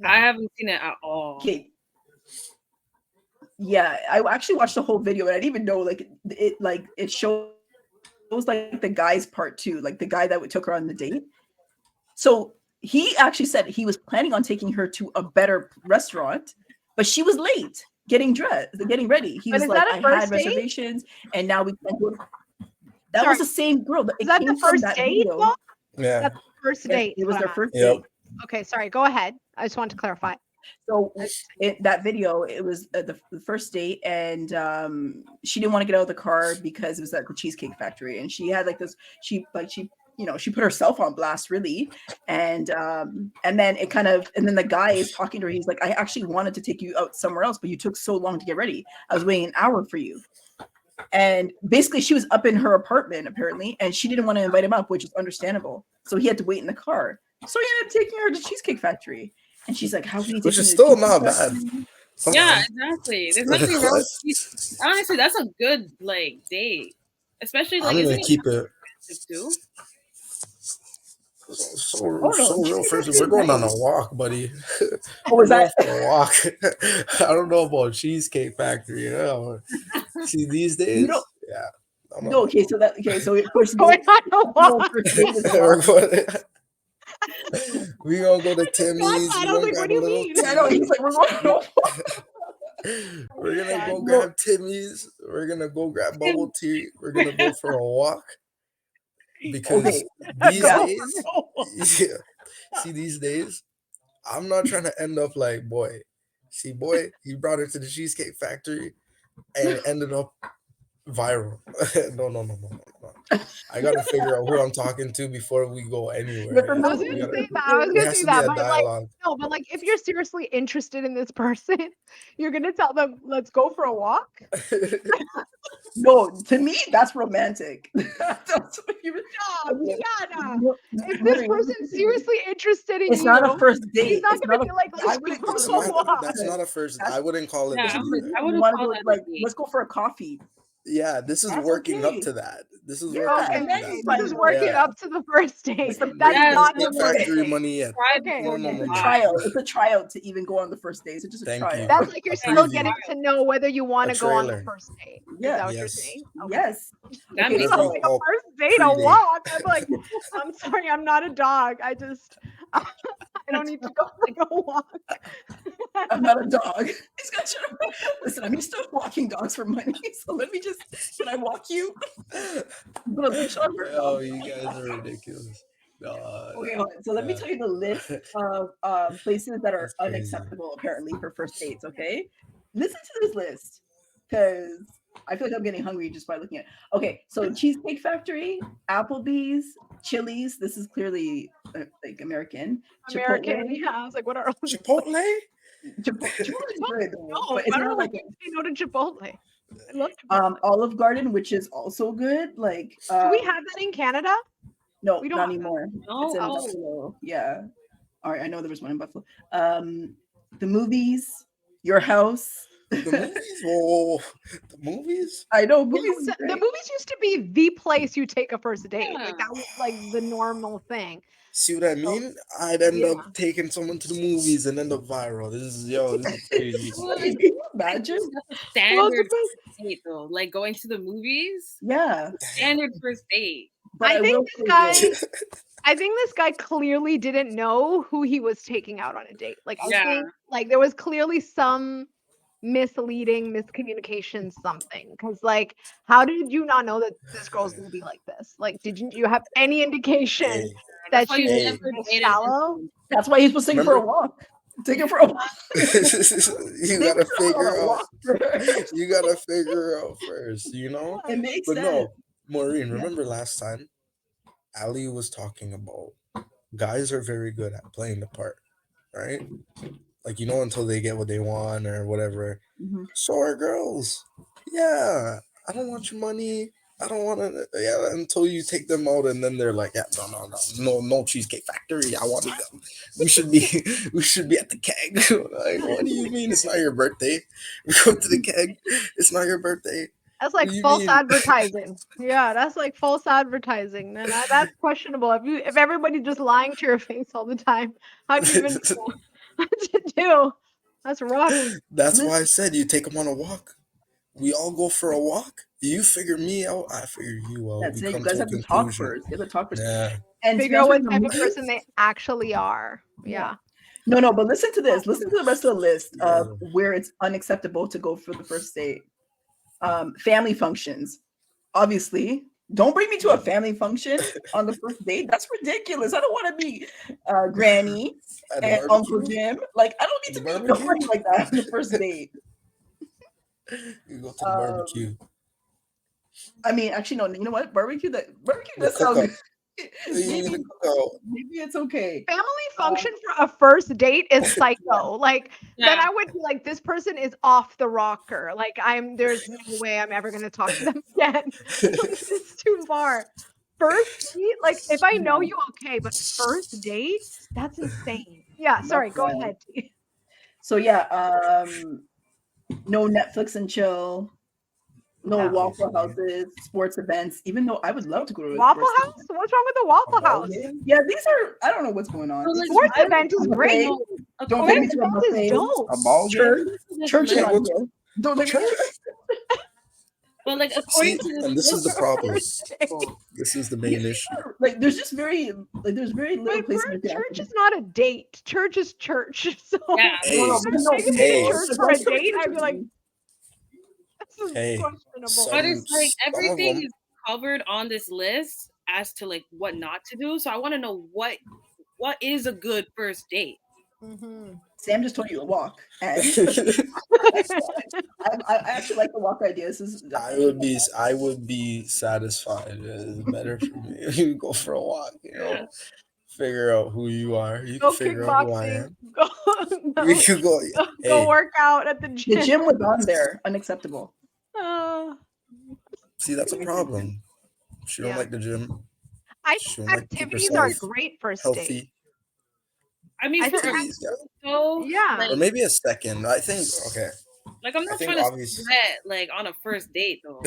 I haven't seen it at all. Okay. Yeah, I actually watched the whole video and I didn't even know it shows like the guy's part too, like the guy that took her on the date. So he actually said he was planning on taking her to a better restaurant, but she was late getting ready. He But was is like, that a I first had date? reservations, and now we can go. That Sorry. was the same girl. It Is that came the from first that date, video. though? Yeah. That's the first Yes, date. it was is their what I'm first Yep. date. asking. Okay, sorry. Go ahead. I just want to clarify. So that video, it was the first date, and she didn't want to get out of the car because it was at the Cheesecake Factory, and she had like this. She she put herself on blast, really, and then it kind of, and then the guy is talking to her. He's like, I actually wanted to take you out somewhere else, but you took so long to get ready. I was waiting an hour for you. And basically, she was up in her apartment apparently, and she didn't want to invite him up, which is understandable. So he had to wait in the car. So he ended up taking her to Cheesecake Factory. And she's like, how can you take Which me is to still Cheesecake not bad. Factory? Come Yeah, on. exactly. There's nothing wrong What? with honestly, that's a good like date. Especially like I'm isn't gonna it keep it expensive too? so Oh, no, real. Cheesecake First, Factory we're is going on a nice. walk, buddy. Oh, We're was going that? for a walk. I don't know about Cheesecake Factory. You know. See, these You days, know, yeah. I'm no, not. so first Going date, on a walk. first date is a We're walk. going. We gonna go to Got Timmy's. that. We I was gonna like, what grab do a you little mean? Yeah, no, tea. he's like, we're going on a walk. We're gonna God. go No, grab Timmy's. We're gonna go grab bubble tea. We're gonna go for a walk because okay, these yeah. Go days, for a walk. yeah. See, these days, I'm not trying to end up like boy. See, boy, he brought her to the Cheesecake Factory and it ended up viral. No. I gotta figure out who I'm talking to before we go anywhere. But You I was know, gonna we gotta. say that. I was There gonna has say to be that, a but like, dialogue. no, but like, if you're seriously interested in this person, you're gonna tell them, "Let's go for a walk." No, to me, that's romantic. That's what you No, Tiana. No, If this Maureen, person's seriously interested in it's not a you, first he's date. not It's gonna not be like, I "Let's go wouldn't for call It's it a a not. walk." That's not a first. That's I wouldn't call it Yeah, that just either. I you wouldn't want to call go that a like, date. let's go for a coffee. Yeah, this is That's working up okay. to that. This is Yeah, working and up then to Okay, that. this is fine. working Yeah. up to the first date. It's the That's Bring not the the Cheesecake first Factory date. money in. Try Okay, No, okay. It's a no. trial. It's a tryout to even go on the first date. It's just a Thank you. tryout. That's like you're A still preview. getting to know whether you want A to go on the trailer. first date. Is Yeah. that what you're Yes. saying? Okay. Yes. That Okay, makes It's Whatever you like so a call first date, a pre-date. walk. I'm like, I'm sorry, I'm not a dog. I don't need to go for a walk. I'm not a dog. He's got you. Listen, I'm used to walking dogs for money. So let me just, can I walk you? Put a leash on her. Oh, you guys are ridiculous. No, Okay, hold on. So let me tell you the list of places that are that's crazy. unacceptable apparently for first dates. Okay, listen to this list because I feel like I'm getting hungry just by looking at it. Okay, so Cheesecake Factory, Applebee's, Chili's. This is clearly like American. American, Chipotle. yeah. I was like, what are all these? Chipotle? Chipotle is good, No, but it's I don't not know. like Like, say no to Chipotle. I love Chipotle. Olive Garden, which is also good. Like, Do we have that in Canada? no, We don't not have that. anymore. No? It's in Oh. Buffalo. Yeah. All right, I know there was one in Buffalo. The movies, Your House. The movies? Whoa. The movies? I know Yeah, movies. Is the great. movies used to be the place you take a first date. Yeah. Like that was like the normal thing. See what I mean? I'd end Yeah. up taking someone to the movies and end up viral. This is crazy. Can you imagine? That's a standard first date though. Like going to the movies. Yeah. Standard first date. But I think will this say guy this. I think this guy clearly didn't know who he was taking out on a date. Like I Yeah. think like there was clearly some miscommunication, something. Because like, how did you not know that this girl's gonna be like this? Like, did you have any indication Hey, that That's why she you was Hey. never this dated shallow? That's why he's supposed to take her for a walk. Take her for a walk. you Take gotta her for figure a out. walk first. You gotta figure out first, you know? It makes But sense. no, Maureen, Yeah. remember last time Ali was talking about guys are very good at playing the part, right? Like, until they get what they want or whatever. Mhm. So are girls. Yeah, I don't want your money. I don't want to. Yeah, until you take them out, and then they're like, "Yeah, no, Cheesecake Factory. I want to go. We should be, we should be at the keg." Like, what do you mean? It's not your birthday. We go to the keg. It's not your birthday. That's What like do you false mean? advertising. Yeah, that's like false advertising. And that's questionable. If everybody's just lying to your face all the time, how do you even know what to do? That's rough. That's why I said you take them on a walk. We all go for a walk. You figure me out. I figure you out. That's We it. You come guys to a have to talk conclusion. first. You have to talk first. Yeah. And to be figure out honest what with type of you, person they actually are. Yeah. no, but listen to this. Listen to the rest of the list of Yeah. where it's unacceptable to go for the first date. Family functions. Obviously, don't bring me to a family function on the first date. That's ridiculous. I don't want to be Granny At the and Uncle barbecue? Jim. Like, I don't At need the to meet barbecue? nobody like that on the first date. You go to the Um, barbecue. I mean, actually, no. You know what? Barbecue The does sound cookout. good. You maybe, the cookout. maybe it's okay. Family function for a first date is psycho. Like then Yeah. I would be like, this person is off the rocker. Like there's no way I'm ever gonna talk to them again. Like, it's too far. First date, like if I know you, okay, but first date, that's insane. Yeah, sorry, go wild. ahead. T. So yeah, no Netflix and chill. No Yeah. Waffle Houses, sports events. Even though I would love to go to a Waffle sports House? What's wrong with the Waffle ball House? game? Yeah, these are. I don't know what's going on. So, like, Sports I event is don't great. know. know, Don't take me Sports to a event is buffet. dope. A ball Church, game? church is Can't on go here. Don't take me Church? to but like See, according to this and this is the list, problem. First date. This is the these main things issue. are, like there's just very like there's very little But places you can church actually- is not a date. Church is church. So yeah, Hey, taking me hey, to church for a date, I'd be like, this is hey. questionable. but it's like Some of everything them. is covered on this list as to like what not to do. So I want to know what is a good first date. Mhm. Sam just told you to walk, and I actually like the walk idea. This is I would be satisfied. It's better for me if you go for a walk. Figure out who you are. You can Go figure out who I kickboxing. am. Go, We could go. go Hey, work out at the the gym. gym was on there. Unacceptable. Uh, see, that's a problem. She don't Yeah. like the gym. I She think don't like to keep activities are herself great first date. healthy. I mean, I for think a Activities, yeah. so Yeah. like, Or maybe a second. I think okay. like I'm I not think trying to obvious. sweat like on a first date though.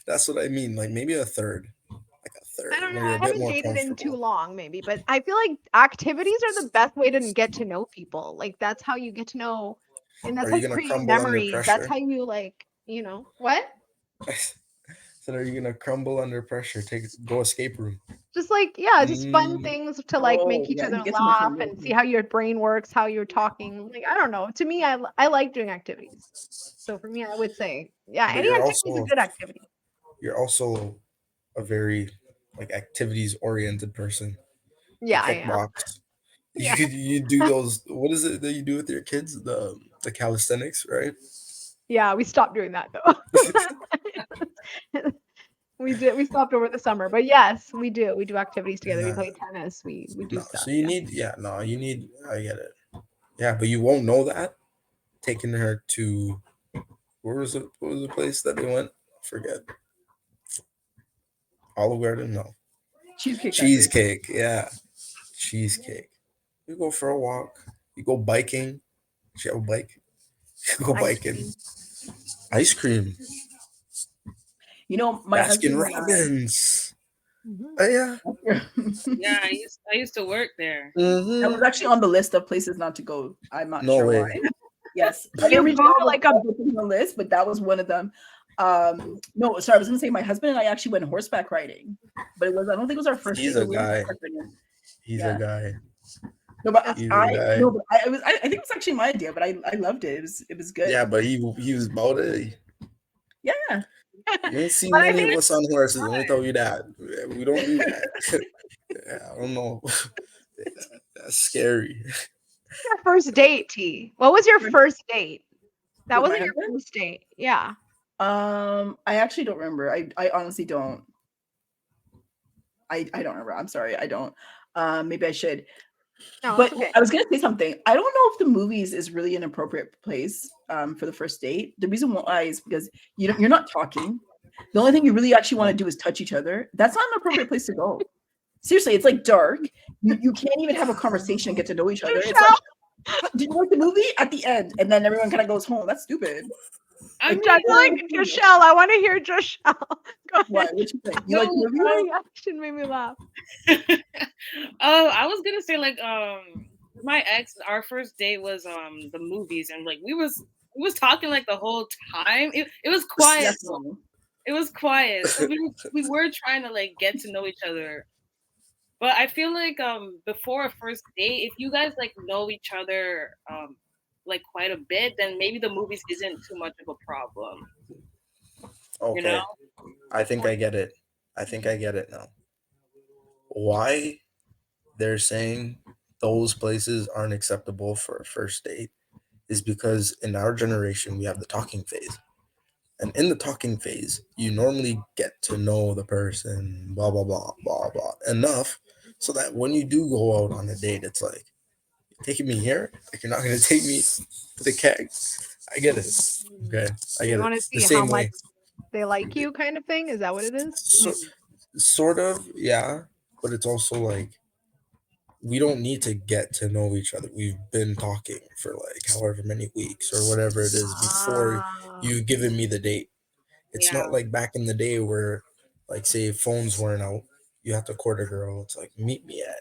That's what I mean. Like maybe a third. Like a third. I don't know. When you're I a bit haven't more dated in too comfortable. long, maybe, but I feel like activities are the best way to get to know people. Like that's how you get to know, and that's Are how you you gonna create crumble under memories. That's pressure? how you what? So are you gonna crumble under pressure? Go escape room. Just just fun Mm, things to like Oh, make each yeah, other you get to know laugh somebody and see else. how your brain works, how you're talking. Like I don't know. To me, I like doing activities. So for me, I would say, yeah, but any activity is a good activity. you're also a very like activities oriented person. You Yeah, I am. kickbox. Yeah. You do those. What is it that you do with your kids? The calisthenics, right? Yeah, we stopped doing that though. We stopped over the summer, but yes, we do. We do activities together. We Nah, play tennis. We do no. stuff. So you Yeah. need, yeah, no, you need. I get it. Yeah, but you won't know that taking her to where was it? What was the place that they went? Forget. Olive Garden? No. Cheesecake Factory. Cheesecake. Yeah, cheesecake. You go for a walk. You go biking. She have a bike. You go Ice biking. cream. Ice cream. You know, my Baskin husband and Robbins. Mhm. Oh yeah. Yeah, I used to work there. That was Mhm. actually on the list of places not to go. I'm not No sure way. why. Yes, Can you reached go all to the like a other things on the list, but that was one of them. No, sorry, I was gonna say my husband and I actually went horseback riding, but I don't think it was our first He's date. a but we went guy. horseback riding. He's Yeah. a guy. No, but That's He's a guy. I think it was actually my idea, but I loved it. It was good. Yeah, but he was about it. Yeah. You ain't seen But I many think of us on horses. Let me tell you that. We don't do that. Yeah, I don't know. That's scary. your first date, T. What was your first date? That With my wasn't your husband? first date. Yeah. I actually don't remember. I honestly don't. I don't remember. I'm sorry. I don't. Maybe I should. No, But it's okay. I was gonna say something. I don't know if the movies is really an appropriate place for the first date. The reason why is because you're not talking. The only thing you really actually want to do is touch each other. That's not an appropriate place to go. Seriously, it's like dark. You can't even have a conversation and get to know each other. It's Michelle, like, did you like the movie? At the end, and then everyone kind of goes home. That's stupid. I Like, mean, that's like Joshelle. I want to hear Joshelle. Go Why? ahead. What you think? You like the Your movie? reaction made me laugh. oh, I was gonna say like my ex, our first date was the movies, and like we was talking like the whole time. It was quiet. Yes. It was quiet. So we were trying to like get to know each other. But I feel like before a first date, if you guys like know each other like quite a bit, then maybe the movies isn't too much of a problem. You know? Okay, I think I get it. I think I get it now. Why they're saying those places aren't acceptable for a first date is because in our generation we have the talking phase. And in the talking phase, you normally get to know the person, blah blah blah blah blah, enough so that when you do go out on a date, it's like taking me here, like you're not gonna take me to the keg. I get it. Okay, I You get it. want to The see how same much way. they like you, kind of thing. Is that what it is? So, sort of, yeah, but it's also like we don't need to get to know each other. We've been talking for like however many weeks or whatever it is before Ah, you've given me the date. It's Yeah. not like back in the day where, like, say phones weren't out, you have to court a girl. It's like, meet me at,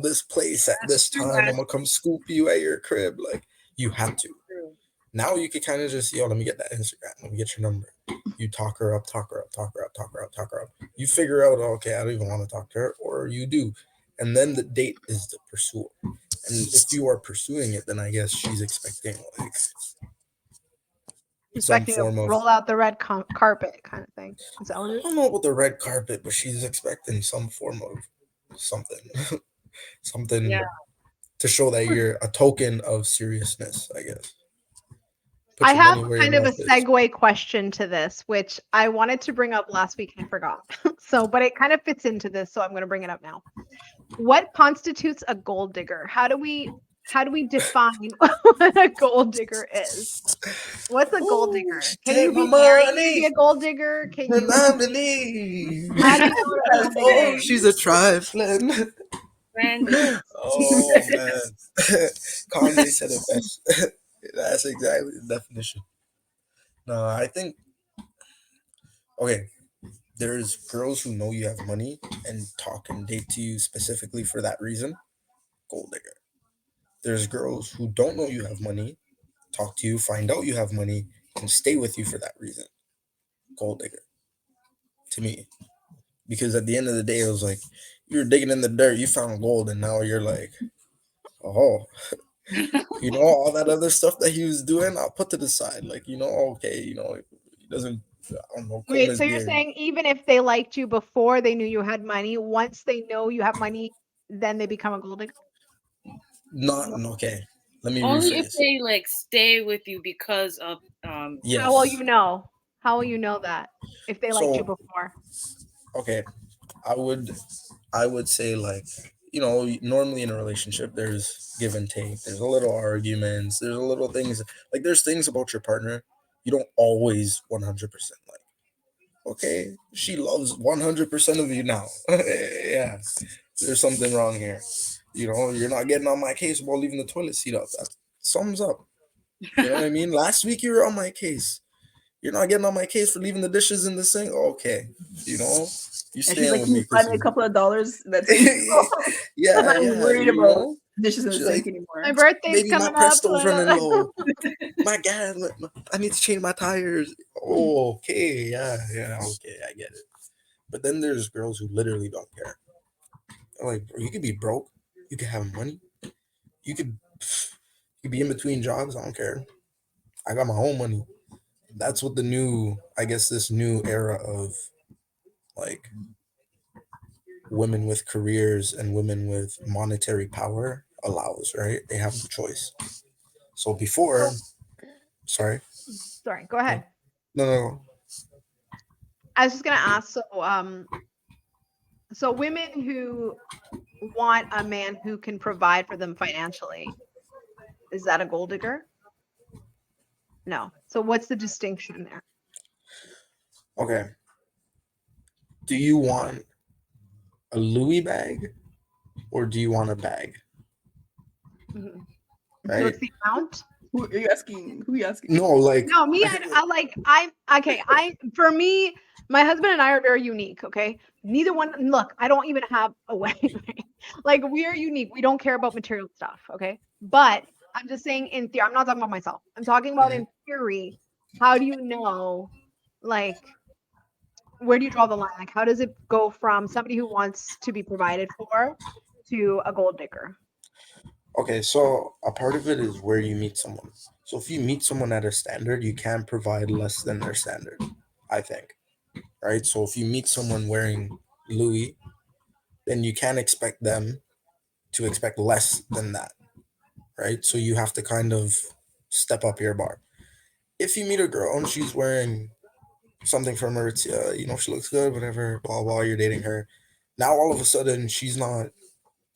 this place at That's this true. time. I'm gonna come scoop you at your crib. Like, you have to. True. Now you can kind of just, let me get that Instagram. Let me get your number. You talk her up, talk her up, talk her up, talk her up, talk her up. You figure out, okay, I don't even want to talk to her, or you do. And then the date is the pursuit. And if you are pursuing it, then I guess she's expecting like some expecting to form of, roll out the red carpet, kind of thing. Is that what I it is? don't know about the red carpet, but she's expecting some form of something, something Yeah. to show that you're a token of seriousness, I guess. Put I your have money where your kind of a mouth is. segue question to this, which I wanted to bring up last week and I forgot. But it kind of fits into this, so I'm going to bring it up now. What constitutes a gold digger? How do we define what a gold digger is? What's a gold Oh, digger? she Can take you my be married to be money a gold digger? Can and you? I believe. How do you know what a gold digger Oh, is? she's a trifling. Brandy. Oh man, Kanye said it best. That's exactly the definition. No, I think okay. There's girls who know you have money and talk and date to you specifically for that reason. Gold digger. There's girls who don't know you have money, talk to you, find out you have money, and stay with you for that reason. Gold digger. To me, because at the end of the day, it was like you were digging in the dirt, you found gold, and now you're like, oh, all that other stuff that he was doing, I'll put to the side. Like, okay, he doesn't, I don't know, comb Wait, his so you're beard. saying even if they liked you before they knew you had money, once they know you have money, then they become a gold digger? Not okay. Let me Only if rephrase. they like stay with you because of How will Yes. you know? How will you know that if they liked you So before? okay, I would I would say like normally in a relationship there's give and take. There's a little arguments. There's a little things like there's things about your partner you don't always 100% like. Okay, she loves 100% of you now. Yeah, there's something wrong here. You're not getting on my case about leaving the toilet seat up. That sums up. You know what I mean? Last week you were on my case. You're not getting on my case for leaving the dishes in the sink. Okay, you know, you And she's stand like, with "Can me you find because me a couple of dollars? That's it. I'm yeah, not yeah, worried about dishes in the she's sink like, My anymore." birthday's baby, my coming up. Presto's running low. My gas, I need to change my tires. Oh, okay, yeah, okay, I get it. But then there's girls who literally don't care. Like, bro, you could be broke, you could have money, you could, you could be in between jobs. I don't care. I got my own money. That's what the new, I guess, this new era of like women with careers and women with monetary power allows. Right? They have the choice. So before, So, sorry, sorry, go no, ahead. no. I was just gonna ask. So women who want a man who can provide for them financially, is that a gold digger? No. So what's the distinction there? Okay. Do you want a Louis bag or do you want a bag? Mhm. So Right? it's the amount. Who are you asking? Who are you asking? No, like, No, me, I like, okay. For me, my husband and I are very unique. Okay. Neither one, look, I don't even have a wedding ring. Like, we are unique. We don't care about material stuff. Okay. But I'm just saying in theory, I'm not talking about myself. I'm talking about mhm. in theory. How do you know, like, where do you draw the line? Like, how does it go from somebody who wants to be provided for to a gold digger? Okay, so a part of it is where you meet someone. So if you meet someone at a standard, you can't provide less than their standard, I think. Right? So if you meet someone wearing Louis, then you can't expect them to expect less than that. Right? So you have to kind of step up your bar. If you meet a girl and she's wearing something from Aritzia, she looks good, whatever, blah, blah, you're dating her. Now all of a sudden she's not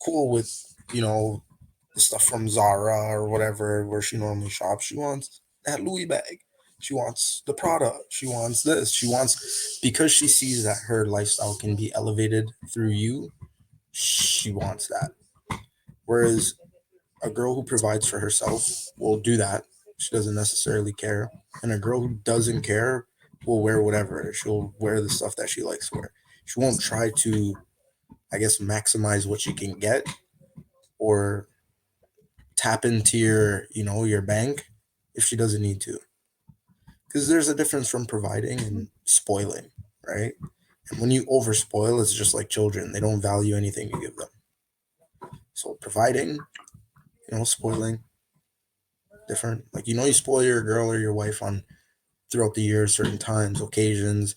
cool with, the stuff from Zara or whatever where she normally shops. She wants that Louis bag. She wants the Prada. She wants this. She wants, because she sees that her lifestyle can be elevated through you, she wants that. Whereas a girl who provides for herself will do that. She doesn't necessarily care. And a girl who doesn't care will wear whatever. She'll wear the stuff that she likes to wear. She won't try to, I guess, maximize what she can get or tap into your bank if she doesn't need to. Because there's a difference from providing and spoiling, right? And when you overspoil, it's just like children. They don't value anything you give them. So providing, spoiling, different. Like, you spoil your girl or your wife on throughout the year, certain times, occasions,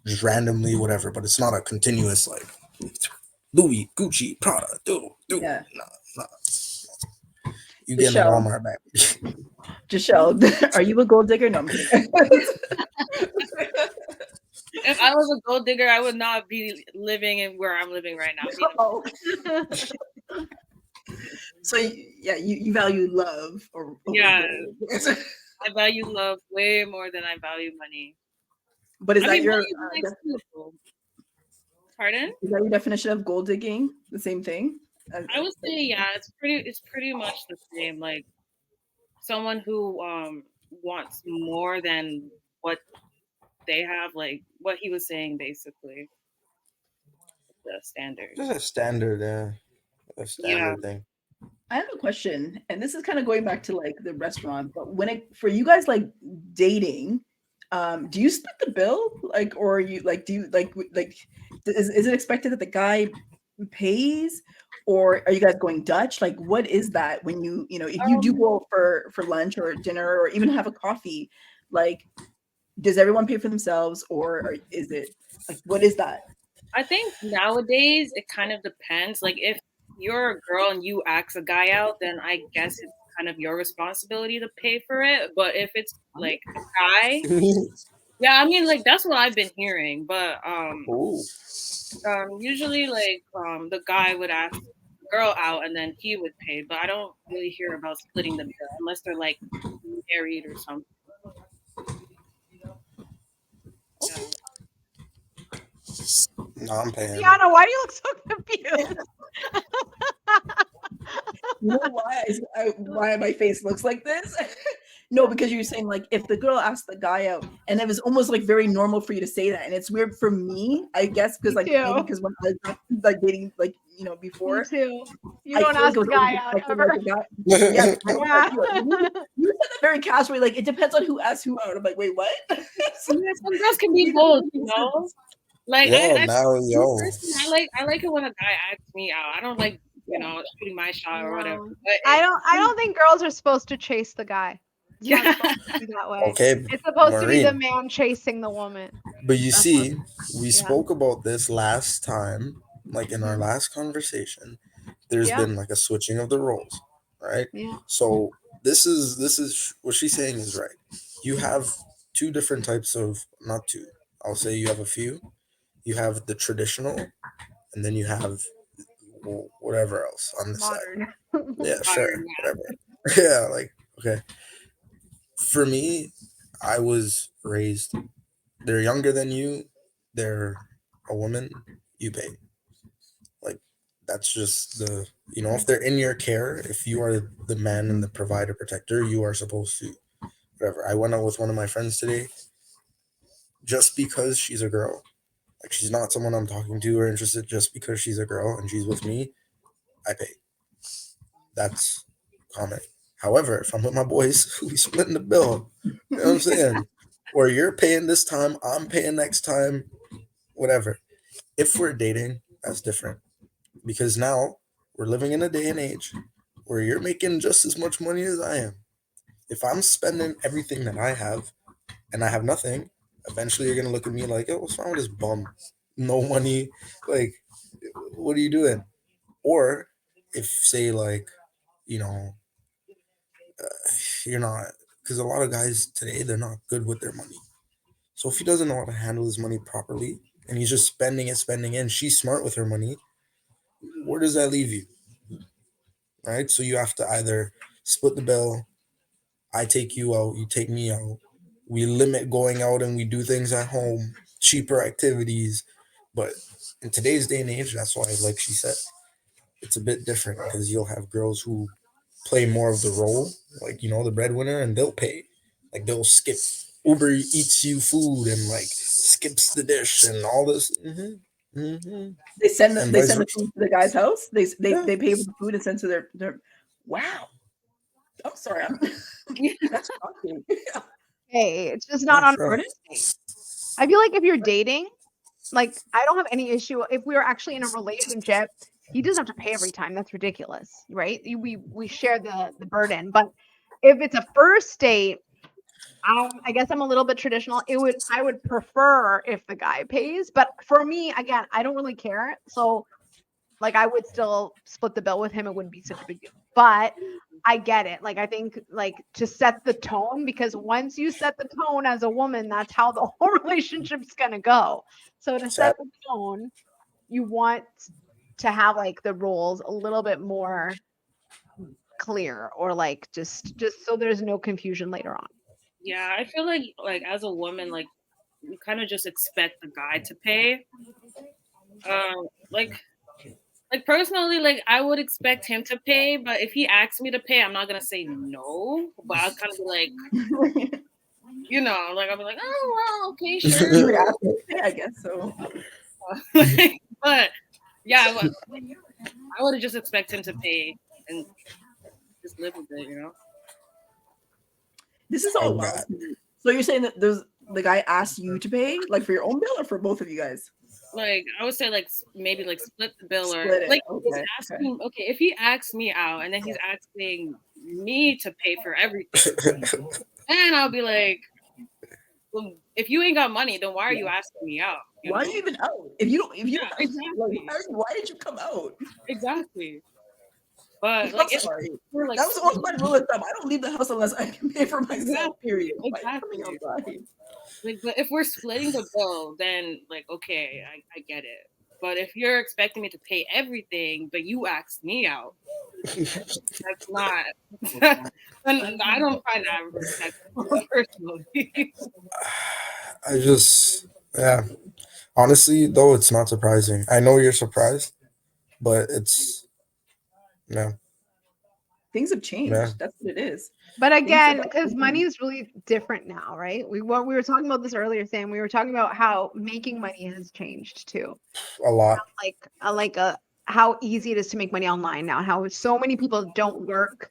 just randomly, whatever. But it's not a continuous like Louis, Gucci, Prada, Yeah. no. You get a Walmart bag. Giselle, are you a gold digger? No, I'm kidding. If I was a gold digger, I would not be living in where I'm living right now. Oh. So you value love or yeah, I value love way more than I value money. But is that your pardon? Is that your definition of gold digging? The same thing? I would say it's pretty much the same. Like someone who wants more than what they have, like what he was saying, basically. The standard. Just a standard, a standard thing. I have a question, and this is kind of going back to like the restaurant, but for you guys like dating, do you split the bill? Like, or you like, do you like is it expected that the guy pays, or are you guys going Dutch? Like, what is that when if you do go for lunch or dinner or even have a coffee, like, does everyone pay for themselves, or is it like, what is that? I think nowadays it kind of depends. Like if you're a girl and you ask a guy out, then I guess it's kind of your responsibility to pay for it. But if it's like a guy, yeah, I mean, like that's what I've been hearing. But usually like the guy would ask the girl out and then he would pay. But I don't really hear about splitting the bill unless they're like married or something. Yeah. No, I'm paying. Yana, why do you look so confused? You know why my face looks like this? No, because you're saying like if the girl asked the guy out, and it was almost like very normal for you to say that, and it's weird for me, I guess, because like maybe because when I was like dating like before, me too. You don't ask the guy out ever. Yeah, you said that very casually. Like it depends on who asks who out. I'm like, wait, what? Some girls can be both, Like I like it when a guy asks me out. I don't like shooting my shot or whatever. But I don't think girls are supposed to chase the guy. It's not supposed to be that way. Okay, it's supposed to be the man chasing the woman. But you see, we spoke about this last time, like in our last conversation. There's been like a switching of the roles, right? Yeah. So this is what she's saying is right. You have two different types of, not two, I'll say you have a few. You have the traditional, and then you have whatever else on the side. Yeah, sure, whatever. Yeah, like, okay. For me, I was raised, they're younger than you, they're a woman, you pay. Like, that's just if they're in your care, if you are the man and the provider protector, you are supposed to, whatever. I went out with one of my friends today, just because she's a girl. Like, she's not someone I'm talking to or interested, just because she's a girl and she's with me, I pay. That's common. However, if I'm with my boys, we splitting the bill. You know what I'm saying? Or you're paying this time, I'm paying next time. whatever. If we're dating, that's different because now we're living in a day and age where you're making just as much money as I am. If I'm spending everything that I have and I have nothing, eventually you're gonna look at me like, "Yo, what's wrong with this bum? No money, like, what are you doing?" Or if say like, you know, you're not, because a lot of guys today they're not good with their money. So if he doesn't know how to handle his money properly and he's just spending it, and she's smart with her money, where does that leave you? Right? So you have to either split the bill, I take you out, you take me out. We limit going out and we do things at home, cheaper activities. But in today's day and age, that's why, like she said, it's a bit different because you'll have girls who play more of the role, like, the breadwinner, and they'll pay. Like, they'll skip Uber eats you food and like skips the dish and all this. They send And they vice send the versa. food to the guy's house. Yeah. They pay for the food and send to their. Wow. I'm sorry. That's shocking. Hey, it's just not on Sure. first date. I feel like if you're dating, like I don't have any issue if we were actually in a relationship. He doesn't have to pay every time. That's ridiculous, right? We share the burden. But if it's a first date, I guess I'm a little bit traditional. I would prefer if the guy pays, but for me, again, I don't really care. So like I would still split the bill with him. It wouldn't be such a big deal. But I get it. Like I think like to set the tone, because once you set the tone as a woman, that's how the whole relationship's gonna go. So to set the tone, you want to have like the roles a little bit more clear, or like just so there's no confusion later on. Yeah, I feel like as a woman, like you kind of just expect the guy to pay. Um, like personally, like I would expect him to pay, but if he asks me to pay, I'm not gonna say no. But I'll kind of be like, like I'll be like, oh well, okay, sure. You would ask me to pay, I guess so. But yeah, I would just expect him to pay and just live with it. This is all Oh wild. God. So you're saying that the guy asked you to pay, like for your own bill or for both of you guys? Like I would say, like maybe like split the bill, or Split it. like he's Okay. asking. Okay, if he asks me out and then he's asking me to pay for everything, and I'll be like, well, if you ain't got money, then why are you asking me out? Why are you even out? If you don't, Yeah, exactly. why did you come out? Exactly. But I'm like, if sorry. we're like, That was always my rule of thumb. I don't leave the house unless I can pay for myself. Exactly. Period. Exactly. Coming outside. Like, but if we're splitting the bill, then like, okay, I get it. But if you're expecting me to pay everything, but you asked me out, that's not. And I don't find that respectful personally. Yeah. Honestly, though, it's not surprising. I know you're surprised, but yeah, Things have changed. yeah. That's what it is. But Things again, have because changed. money is really different now, right? We were talking about this earlier, Sam. We were talking about how making money has changed too. A lot. How easy it is to make money online now. How so many people don't work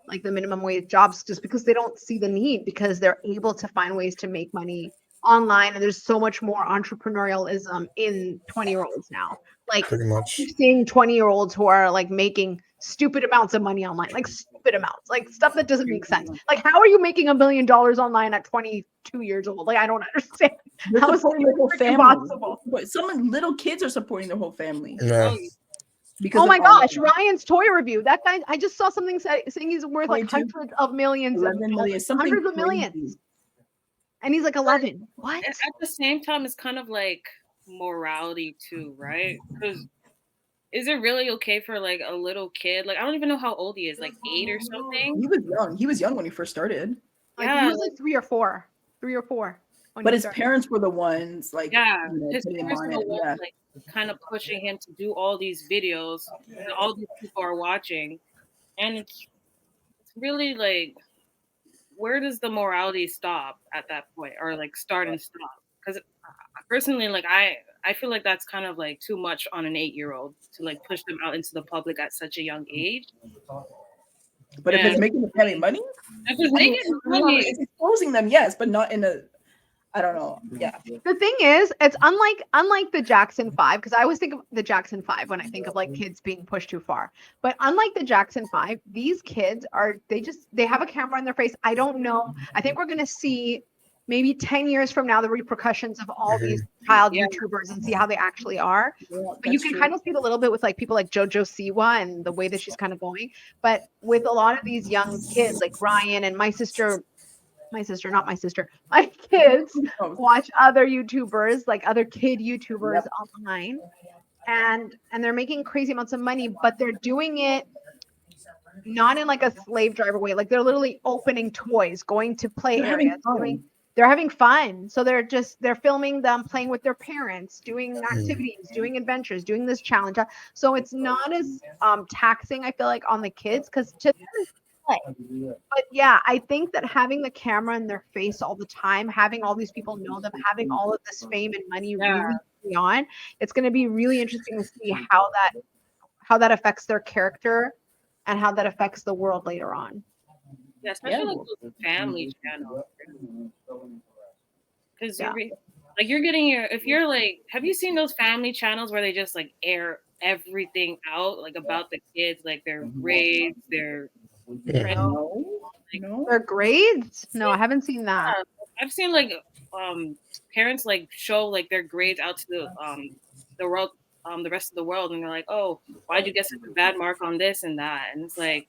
like the minimum wage jobs just because they don't see the need, because they're able to find ways to make money online, and there's so much more entrepreneurialism in 20-year-olds now. Like Pretty much. keep seeing 20-year-olds who are like making stupid amounts of money online, like stupid amounts, like stuff that doesn't make sense. Like, how are you making $1 million online at 22 years old? Like, I don't understand. They're How is supporting their whole it family. possible? But some little kids are supporting their whole family. Yeah. Because Oh my of all gosh, that. Ryan's toy review. That guy, I just saw something saying he's worth like 22, hundreds of millions of 11 million, dollars, something hundreds of millions, crazy. and he's like 11. What? At the same time, it's kind of like morality too, right? Because is it really okay for like a little kid? Like I don't even know how old he is, like 8 or something. He was young. He was young when he first started. Like, Yeah. he was like 3 or 4. 3 or 4. But his parents were the ones like His putting him parents on were it. the ones, Yeah. like kind of pushing him to do all these videos that all these people are watching, and it's really like, where does the morality stop at that point, or like start and stop? Because personally, like I feel like that's kind of like too much on an 8-year-old to like push them out into the public at such a young age. But if it's making the family money, if it's making money, it's exposing them, yes, but not in a I don't know. Yeah. The thing is, it's unlike the Jackson 5, because I always think of the Jackson 5 when I think of like kids being pushed too far. But unlike the Jackson 5, these kids they have a camera in their face. I don't know. I think we're gonna see maybe 10 years from now the repercussions of all these child Yeah. YouTubers and see how they actually are. Yeah, But you that's can true. kind of see it a little bit with like people like JoJo Siwa and the way that she's kind of going. But with a lot of these young kids like Ryan and my sister, not my sister, my kids watch other YouTubers, like other kid YouTubers online, and they're making crazy amounts of money, but they're doing it not in like a slave driver way. Like they're literally opening toys, going to play They're having areas, fun. they're having fun. So they're filming them playing with their parents, doing activities, doing adventures, doing this challenge. So it's not as taxing, I feel like, on the kids, because to play. But yeah, I think that having the camera in their face all the time, having all these people know them, having all of this fame and money really on, it's going to be really interesting to see how that affects their character and how that affects the world later on. Yeah, especially like those family channels. Because you're getting if you're like, have you seen those family channels where they just like air everything out, like about the kids, like their grades, their Their grades? No, I haven't seen that. I've seen like parents like show like their grades out to the world, the rest of the world, and they're like, oh, why'd you get such a bad mark on this and that? And it's like,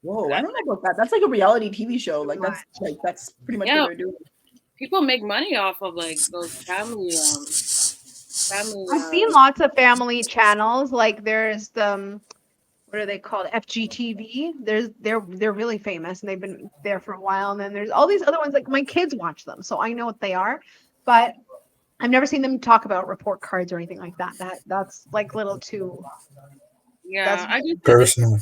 whoa, I don't know about that. That's like a reality TV show. Like that's pretty much what they're doing. People make money off of like those family. I've seen lots of family channels. Like there's the what are they called? FGTV. They're really famous and they've been there for a while. And then there's all these other ones. Like my kids watch them, so I know what they are. But I've never seen them talk about report cards or anything like that. That's like little too. Yeah, I just personal.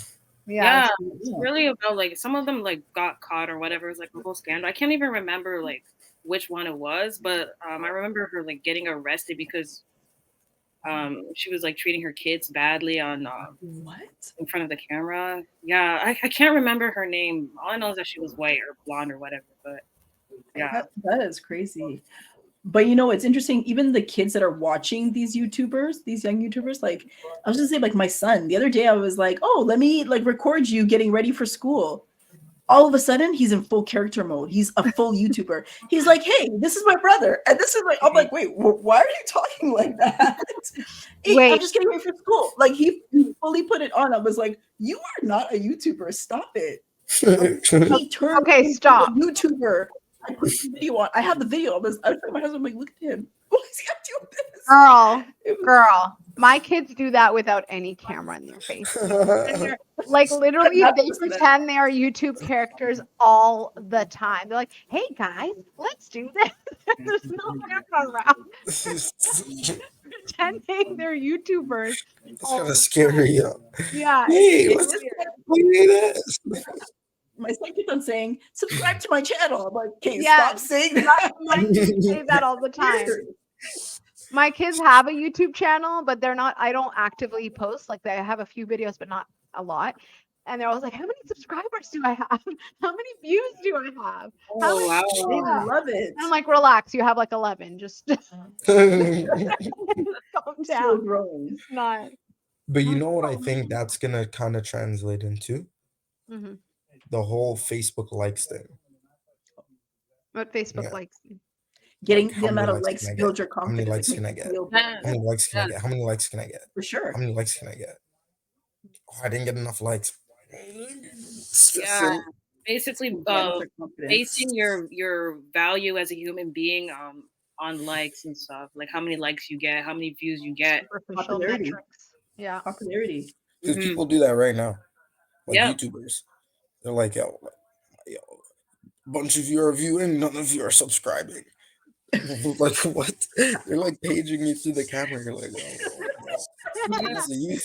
Yeah, it's really about like some of them like got caught or whatever. It's like a whole scandal. I can't even remember like which one it was, but I remember her like getting arrested because she was like treating her kids badly on what in front of the camera. Yeah, I can't remember her name. All I know is that she was white or blonde or whatever. But yeah, that is crazy. But you know, it's interesting. Even the kids that are watching these YouTubers, these young YouTubers, like I was gonna say, like my son. The other day, I was like, "Oh, let me like record you getting ready for school." All of a sudden, he's in full character mode. He's a full YouTuber. He's like, "Hey, this is my brother," and this is like, I'm like, "Wait, why are you talking like that?" Hey, I'm just getting ready for school. Like he fully put it on. I was like, "You are not a YouTuber. Stop it." He turned stop. a YouTuber. I put the video on. I have the video. I was like, my husband, I'm like, look at him. Why is he doing this? Girl, my kids do that without any camera in their face. Like literally, they pretend they are YouTube characters all the time. They're like, "Hey guys, let's do this." There's no camera around. Pretending they're YouTubers. It's kind of scary. Yeah. Hey, let's do this. My son keeps on saying, "Subscribe to my channel." I'm like, "Okay, stop saying that." My kids say that all the time. My kids have a YouTube channel, but they're not. I don't actively post. Like they have a few videos, but not a lot. And they're always like, "How many subscribers do I have? How many views do I have?" Wow. I love it. And I'm like, "Relax, you have like 11. Just calm down." Growing. It's not. But you know what I think that's gonna kind of translate into? Mm-hmm. The whole Facebook likes thing. What Facebook likes? Getting Like, the amount of likes builds your How many confidence. likes can I get? How many likes can I get? How many likes can I get? For sure. How many likes can I get? Oh, I didn't get enough likes. Yeah, basically basing your value as a human being on likes and stuff, like how many likes you get, how many views you get. Popularity. Yeah, popularity. Because people do that right now, like YouTubers. They're like, yo, a bunch of you are viewing, none of you are subscribing. Like what? They're like paging you through the camera. You're like,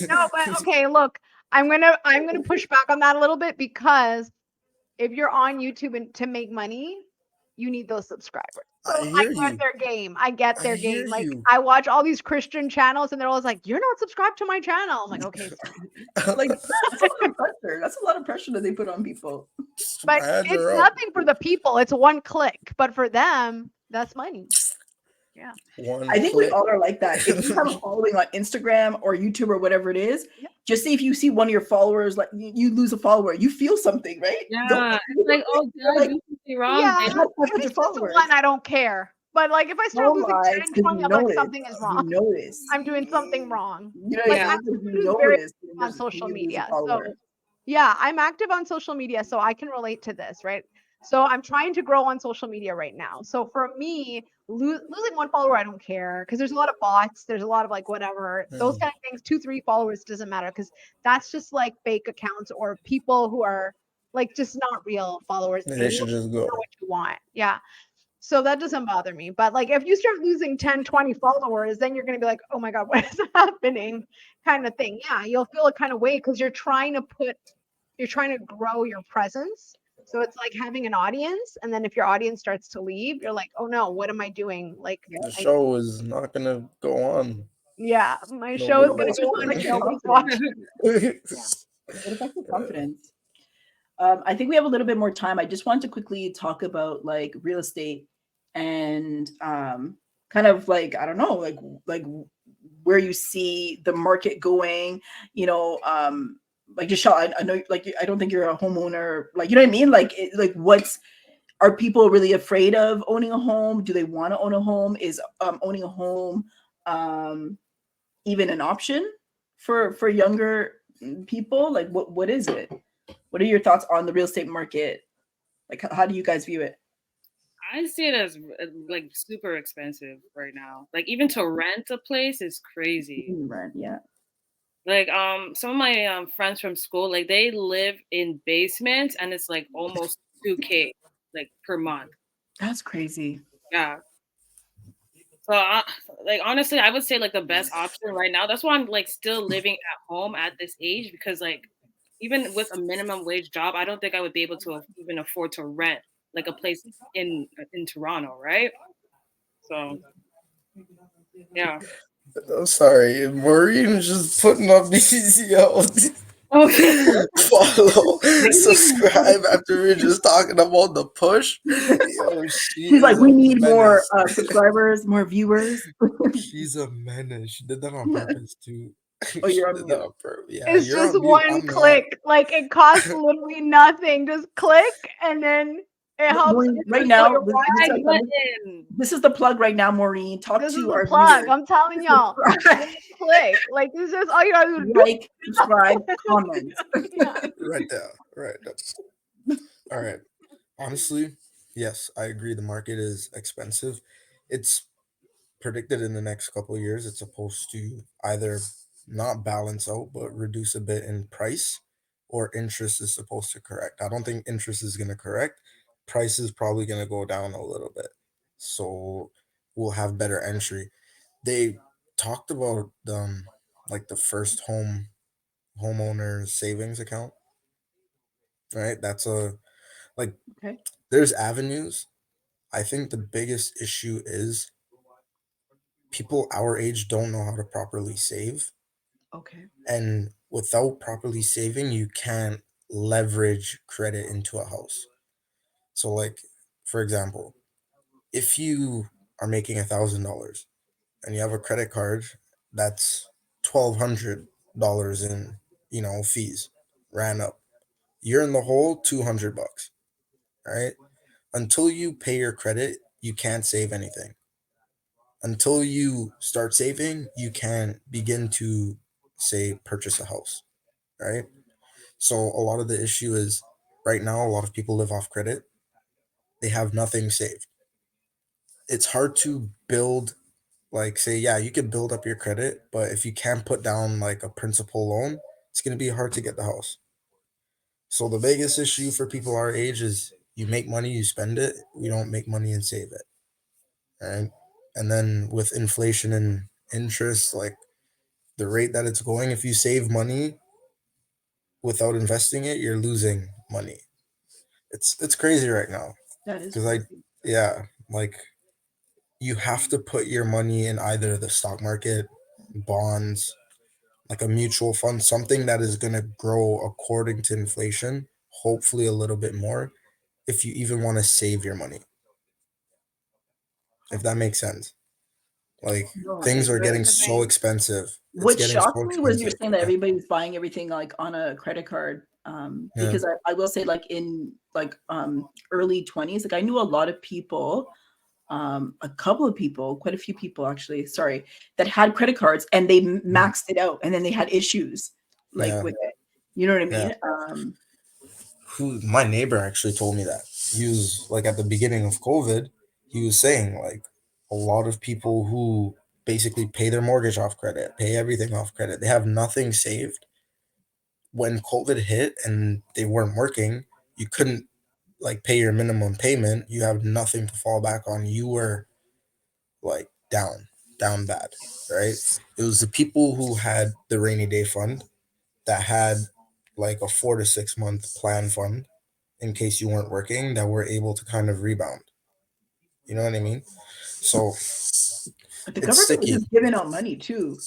no, but okay, look, I'm gonna push back on that a little bit, because if you're on YouTube and to make money, you need those subscribers. So I get their game. I get their game. Like I watch all these Christian channels and they're always like, "You're not subscribed to my channel." I'm like, "Okay, sorry." Like that's a lot of pressure. That's a lot of pressure that they put on people. But it's nothing for the people. It's one click. But for them, That's money. Yeah. One I think we click. all are like that. If you have a following on Instagram or YouTube or whatever it is, Yeah. just say if you see one of your followers, like you lose a follower, you feel something, right? Don't Yeah, you? it's like, oh, did You're I like, do something wrong? Yeah. I They have If 500 it's just followers. one, I don't care. But like if I start No losing lies, 10, because 20, you I'm like, notice. something is You wrong. notice. I'm doing something wrong. You know what Like I Yeah. I'm mean? Because someone you who's very notice active on when social you lose a media. follower. So yeah, I'm active on social media, so I can relate to this, right? So I'm trying to grow on social media right now. So for me, losing one follower, I don't care because there's a lot of bots. There's a lot of like whatever those kind of things. 2, 3 followers doesn't matter because that's just like fake accounts or people who are like just not real followers. They Anyway, should just you know go. what you want. Yeah. So that doesn't bother me. But like if you start losing 10, 20 followers, then you're going to be like, oh my God, what is happening? Kind of thing. Yeah. You'll feel a kind of way because you're trying to grow your presence. So it's like having an audience. And then if your audience starts to leave, you're like, oh no, what am I doing? Like, The I, show is not gonna go on. yeah, my show is Nobody going to wants go It on affects and your to. nobody's confidence. watching. Yeah. It affects your Yeah. confidence. I think we have a little bit more time. I just want to quickly talk about like real estate and kind of like I don't know, like where you see the market going. You know, like just I know, like I don't think you're a homeowner. Like you know what I mean? Like like what's are people really afraid of owning a home? Do they want to own a home? Is owning a home um, even an option for younger people? Like what is it? What are your thoughts on the real estate market? Like, how do you guys view it? I see it as like super expensive right now. Like even to rent a place is crazy. Rent, yeah, Like some of my friends from school, like they live in basements and it's like almost 2K like per month. that's crazy. Yeah. So like honestly, I would say like the best option right now. That's why I'm like still living at home at this age because like even with a minimum wage job, I don't think I would be able to even afford to rent like a place in Toronto, right? So yeah. I'm sorry, Maureen's just putting up these Okay. follow, She's subscribe after we are just talking about the push. Yo, she like, is we a need more menace. subscribers, more viewers. She's a menace. She did that on purpose too. Oh, She you're on did that mute. on purpose. Yeah, It's you're just on mute. one I'm not. click. Like it costs literally nothing. Just click and then it helps Maureen, right increase what now, you're watching. Like button. this is the plug right now, Maureen. Talk This is to the our plug. viewers. I'm telling y'all. Subscribe, One click. Like this is all you gotta do. like, subscribe, comment. Yeah. Right there. Right. That's all right. Honestly, yes, I agree. The market is expensive. It's predicted in the next couple of years it's supposed to either not balance out but reduce a bit in price, or interest is supposed to correct. I don't think interest is going to correct. Price is probably going to go down a little bit, so we'll have better entry. They talked about like the first homeowner savings account, right? That's a like Okay. there's avenues. I think the biggest issue is people our age don't know how to properly save. Okay. And without properly saving, you can't leverage credit into a house. So, like, for example, if you are making $1,000 and you have a credit card that's $1,200 in, fees, ran up, you're in the hole $200, right? Until you pay your credit, you can't save anything. Until you start saving, you can begin to, say, purchase a house, right? So a lot of the issue is right now, a lot of people live off credit. They have nothing saved. It's hard to build, like, say, yeah, you could build up your credit, but if you can't put down like a principal loan, it's going to be hard to get the house. So the biggest issue for people our age is you make money, you spend it. We don't make money and save it, right? And then with inflation and interest, like the rate that it's going, if you save money without investing it, you're losing money. It's crazy right now. That is Because I, crazy. yeah, like you have to put your money in either the stock market, bonds, like a mutual fund, something that is going to grow according to inflation, hopefully a little bit more, if you even want to save your money. if that makes sense. Like No, things it are does. getting The so bank. expensive. It's What getting so shocked me was you're expensive. saying that Yeah. everybody was buying everything like on a credit card. Yeah. Because I will say like in like early 20s, like I knew a lot of people, a couple of people, quite a few people actually, sorry, that had credit cards and they maxed it out and then they had issues like Yeah. with it. You know what I Yeah. mean? Who my neighbor actually told me that. He was like at the beginning of COVID, he was saying like a lot of people who basically pay their mortgage off credit, pay everything off credit. They have nothing saved. When COVID hit and they weren't working, you couldn't like pay your minimum payment. You have nothing to fall back on. You were like down bad, right? It was the people who had the rainy day fund that had like a 4 to 6 month plan fund in case you weren't working that were able to kind of rebound. You know what I mean? So But the it's government was sticky. just giving out money too.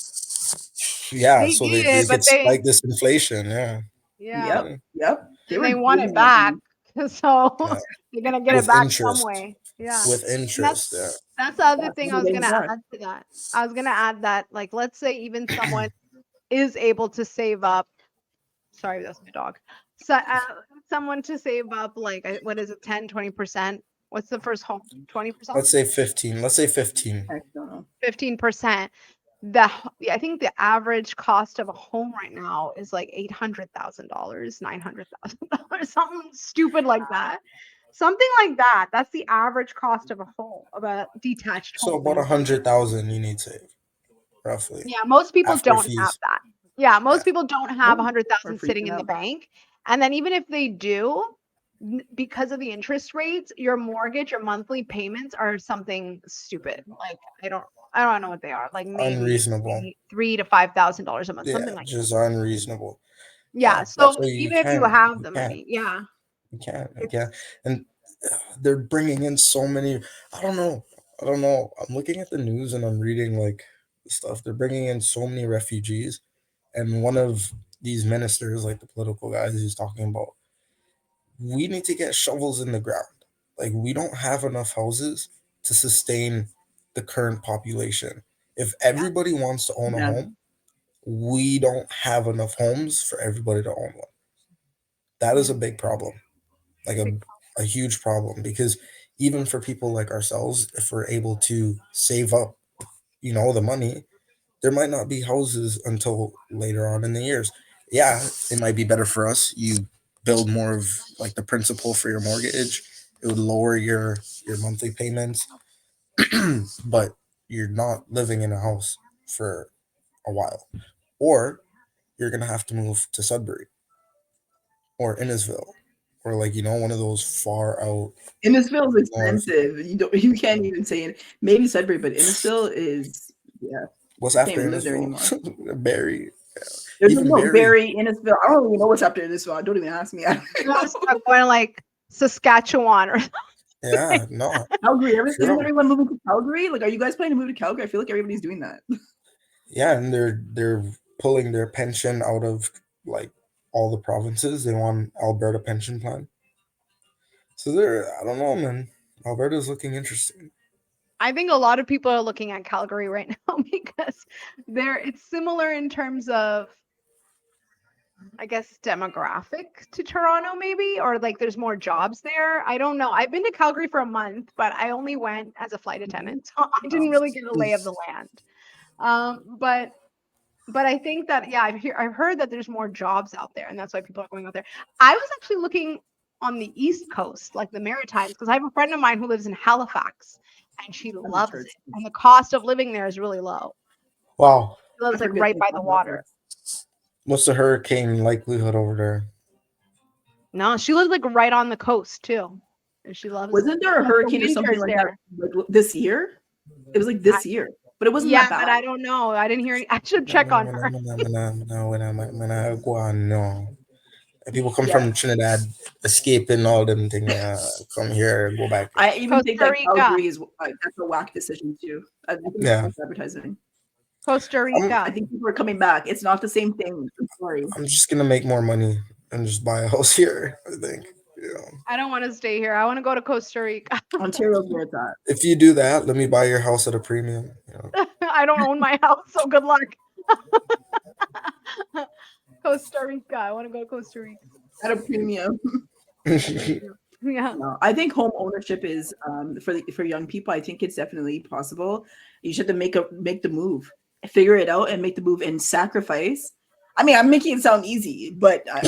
Yeah, They so they did, but could they spike this inflation. Yeah. yeah, Yep, Yeah. yep. They and were they want it giving out back. money. So Yeah. they're gonna get it With back some interest. way. Yeah. With And that's interest. Yeah. that's the other That's thing what I they're was getting gonna back. add to that. I was gonna add that, like, let's say even someone is able to save up. Sorry, that's my dog. So someone to save up like what is it, 10-20%? What's the first home? 20%? Let's say 15. Let's say 15. I don't know. 15%. I think the average cost of a home right now is like $800,000, $900,000, something stupid like that. Something like that. That's the average cost of a home, of a detached So home. about 100,000 you need saved, roughly. Yeah, most people After don't have fees. that. Yeah, Yeah. most people don't have Or 100,000 free sitting for in the them. bank. And then even if they do, because of the interest rates, your mortgage, your monthly payments are something stupid. Like I don't know what they are. Like maybe Unreasonable. $3,000 to $5,000 a month, Yeah, something like just unreasonable. that. Yeah, Yeah. that's So why you even if you can't. have You the can't. money, yeah, You can't. You it's can't. And they're bringing in so many. I don't know. I don't know. I'm looking at the news and I'm reading like stuff. They're bringing in so many refugees, and one of these ministers, like the political guys, he's talking about we need to get shovels in the ground. Like we don't have enough houses to sustain the current population. If everybody wants to own a Yeah. home, we don't have enough homes for everybody to own one. That is a big problem. Like big. a huge problem because even for people like ourselves, if we're able to save up, the money, there might not be houses until later on in the years. Yeah, it might be better for us. You build more of like the principal for your mortgage. It would lower your monthly payments, but you're not living in a house for a while. Or you're gonna have to move to Sudbury or Innisville or like one of those far out Innisfil is north. expensive. You can't even say it. Maybe Sudbury, but Innisfil is, yeah. What's You can't after even live there Innisfil? anymore. Barry. There's Even no Barry. Barry, Innisfil. I don't even know what's after Innisfil. Don't even ask me. I don't You gotta know. start going to like Saskatchewan or Yeah, no. Calgary. For Isn't real. everyone moving to Calgary? Like, are you guys planning to move to Calgary? I feel like everybody's doing that. Yeah, and they're pulling their pension out of like all the provinces. They want Alberta pension plan. So I don't know, man. Alberta's looking interesting. I think a lot of people are looking at Calgary right now because it's similar in terms of, I guess, demographic to Toronto, maybe, or like there's more jobs there. I don't know. I've been to Calgary for a month, but I only went as a flight attendant, so I didn't really get a lay of the land. But I think that, yeah, I've heard that there's more jobs out there, and that's why people are going out there. I was actually looking on the East Coast, like the Maritimes, because I have a friend of mine who lives in Halifax, and she loves it, and the cost of living there is really low. Wow. She lives like right by the water. What's the hurricane likelihood over there? No, she lives like right on the coast too, and she loves it. Wasn't there a Like, the hurricane or something winters like there. that like this year? It was like this year, but it wasn't Yeah, that bad. but I don't know. I didn't hear any. I should check on her. No. People come Yeah. from Trinidad, escaping all them things. Come here, go back. I even think that Costa Rica. Calgary is that's a whack decision too. I think Yeah. it's advertising. Costa Rica. I think people are coming back. It's not the same thing. I'm sorry. I'm just gonna make more money and just buy a house here. I think. I don't want to stay here. I want to go to Costa Rica. Ontario, where it's at. If you do that, let me buy your house at a premium. I don't own my house, so good luck. Costa Rica. I want to go to Costa Rica. At a premium. Yeah. No, I think home ownership is for young people. I think it's definitely possible. You should have to make the move, figure it out, and make the move and sacrifice. I mean, I'm making it sound easy, but I'm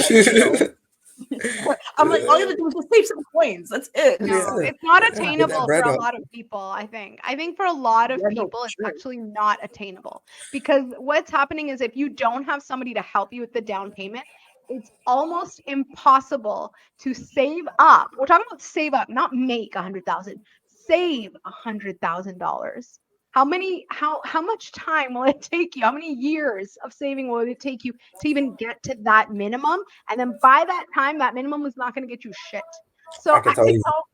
like, all you have to do is just save some coins. That's it. No, Yeah. it's not Get that attainable for bread a up. lot of people, I think. I think for a lot of Yeah, no, people, it's sure. actually not attainable because what's happening is if you don't have somebody to help you with the down payment, it's almost impossible to save up. We're talking about save up, not make 100,000. Save $100,000. How much time will it take you? How many years of saving will it take you to even get to that minimum? And then by that time, that minimum is not going to get you shit. So I can I tell you. don't.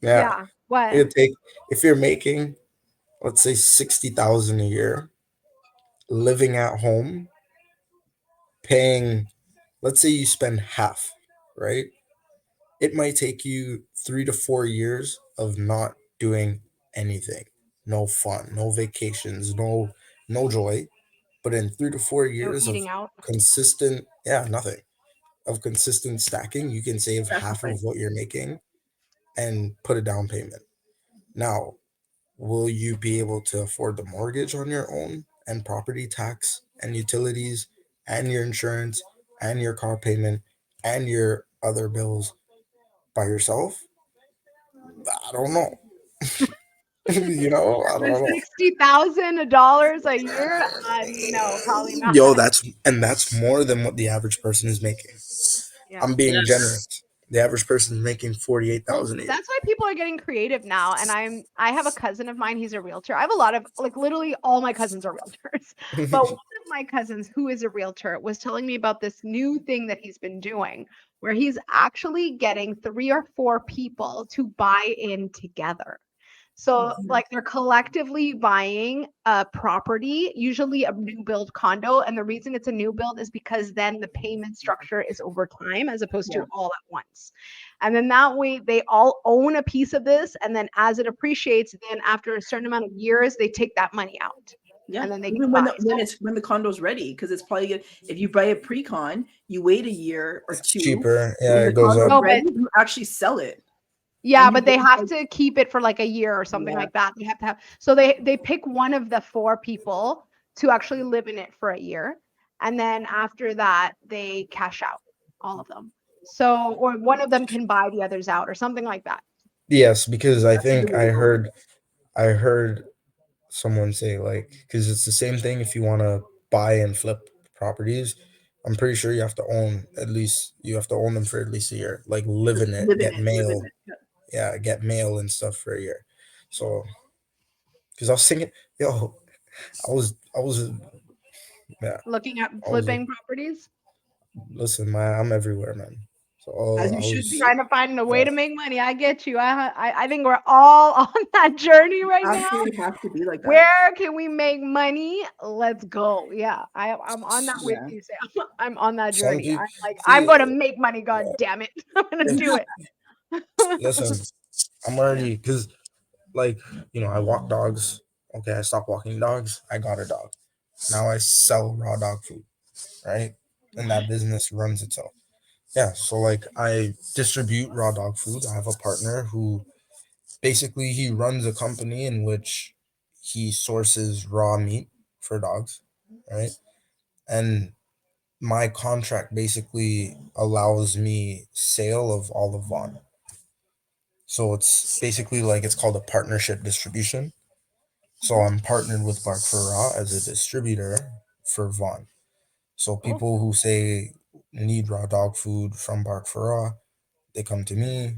Yeah. Yeah. What? It'd take if you're making, let's say 60,000 a year, living at home, paying, let's say you spend half, right? It might take you 3 to 4 years of not doing anything. No fun, no vacations, no joy. But in 3 to 4 years of Eating out. consistent, yeah, nothing. Of consistent stacking, you can save half of Sacrifice. what you're making and put a down payment. Now, will you be able to afford the mortgage on your own and property tax and utilities and your insurance and your car payment and your other bills by yourself? I don't know. I With don't know. $60,000 a year? No, probably not. Yo, that's more than what the average person is making. Yeah. I'm being Yes. generous. The average person is making 48,000 a year. That's why people are getting creative now. And I have a cousin of mine, he's a realtor. I have a lot of like literally all my cousins are realtors. But one of my cousins who is a realtor was telling me about this new thing that he's been doing where he's actually getting 3 or 4 people to buy in together. So, like, they're collectively buying a property, usually a new build condo. And the reason it's a new build is because then the payment structure is over time as opposed to all at once. And then that way they all own a piece of this. And then as it appreciates, then after a certain amount of years, they take that money out. Yeah, And then they even can when buy. when the condo's ready, because it's probably good. If you buy a pre-con, you wait a year or It's two. cheaper. When Yeah, the it goes condo's up. No, ready, but you actually sell it. yeah, And you but they get, have like, to keep it for like a year or something Yeah. like that. They have to have, so they pick one of the 4 people to actually live in it for a year. And then after that, they cash out all of them. So, or one of them can buy the others out or something like that. Yes, because I that's a think good way to go. I heard someone say like because it's the same thing if you want to buy and flip properties. I'm pretty sure you have to own them for at least a year. Like live in it, get Live in mail, it. Yeah. yeah, get mail and stuff for a year. So because I was thinking, yo, I was yeah, Looking at I was flipping properties, listen, man, I'm everywhere, man. So As you I should was be. trying to find a way yeah. to make money. I get you. I think we're all on that journey right now. Absolutely have to be like that. Where can we make money? Let's go. Yeah, I'm on that with Yeah. you, Sam. I'm on that Some journey. people I'm like, I'm see. going to make money. God damn it. I'm going to do it. Listen, I'm already because like I walk dogs. Okay, I stopped walking dogs. I got a dog. Now I sell raw dog food, right? And that business runs itself. Yeah, so like I distribute raw dog food. I have a partner who basically he runs a company in which he sources raw meat for dogs, right? And my contract basically allows me sale of all of Vaughn. So it's basically like it's called a partnership distribution. So I'm partnered with Bark for Raw as a distributor for Vaughn. So Cool. people who say need raw dog food from Bark for Raw, they come to me,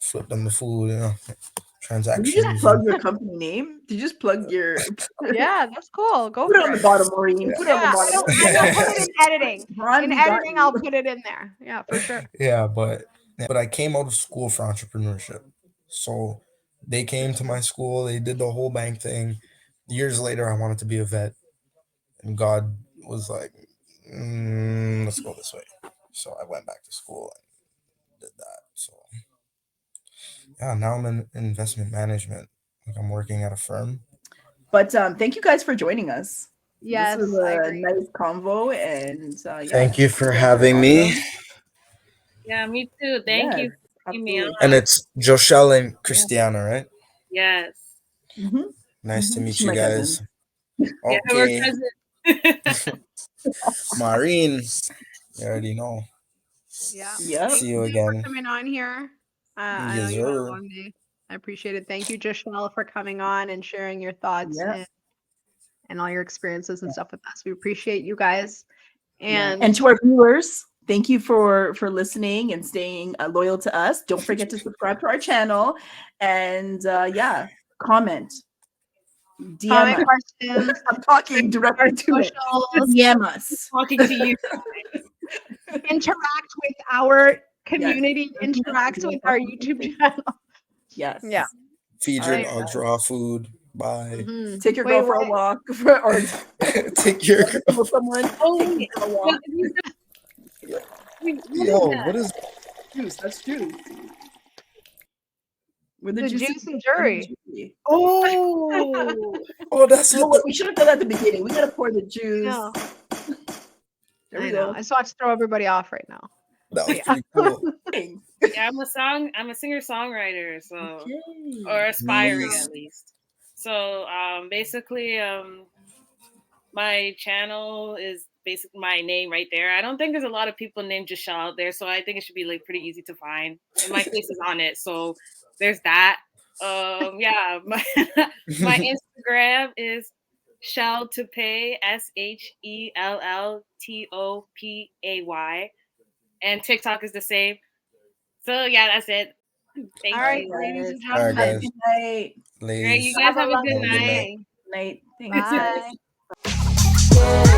flip them the food, Did you just transactions. plug your company name? Did you just plug your put Yeah, that's cool. Go it for on the it. bottom, Maureen? Put it on the Yeah, bottom. I will put it in editing. Ron, In we got editing, you. I'll put it in there. Yeah, for sure. Yeah, but I came out of school for entrepreneurship. So they came to my school, they did the whole bank thing. Years later, I wanted to be a vet, and God was like, let's go this way. So I went back to school and did that. So yeah, now I'm in investment management. Like I'm working at a firm. But thank you guys for joining us. Yes, This was I a agree. nice convo, and yeah, Thank you for you guys are having me. awesome. Yeah, me too. Thank you Yes, for having me absolutely. And on. it's Joshelle and Christiana, right? Yes. Mm-hmm. Nice to meet She's you my guys. cousin. Yeah, we're Okay. cousins. Maureen, you already know. Yeah. Yep. Thank See you you for again. coming on here. I know Yes, you had a sir. long day. I appreciate it. Thank you, Joshelle, for coming on and sharing your thoughts Yeah. and all your experiences and stuff with us. We appreciate you guys. Yeah. And And to our viewers, thank you for listening and staying loyal to us. Don't forget to subscribe to our channel, and yeah, comment, DM comment us. questions, I'm talking our directly to it. socials, DM us. Talking to you. interact with our Yes. community, interact with our YouTube channel. Yes. Yeah. Feed All your right, dog guys. raw food. Bye. Mhm. Take your Wait, girl for a what? walk, or Take your girl. with someone. Oh, Take them for a walk. what Yo, is that? what is Juice. That's juice. We're the The juicy. juice and jury. Oh. Oh, that's Oh, what we should have done that at the beginning. We gotta pour the juice. No, There I we know. go. I just want to throw everybody off right now. that was Yeah. pretty cool. Thanks. Yeah, I'm a singer-songwriter, so Okay. or aspiring Nice. at least. So basically my channel is basically my name right there. I don't think there's a lot of people named Joshelle out there, so I think it should be like pretty easy to find. And my face is on it, so there's that. Yeah, my Instagram is Shell to Pay, SHELLTOPAY, and TikTok is the same. So yeah, that's it. Thank All right, you. ladies and All right, gentlemen. guys. Good night. Great, you Ladies, guys Have a have a good lovely have a good night. night. day. Night. Thanks, Bye. guys.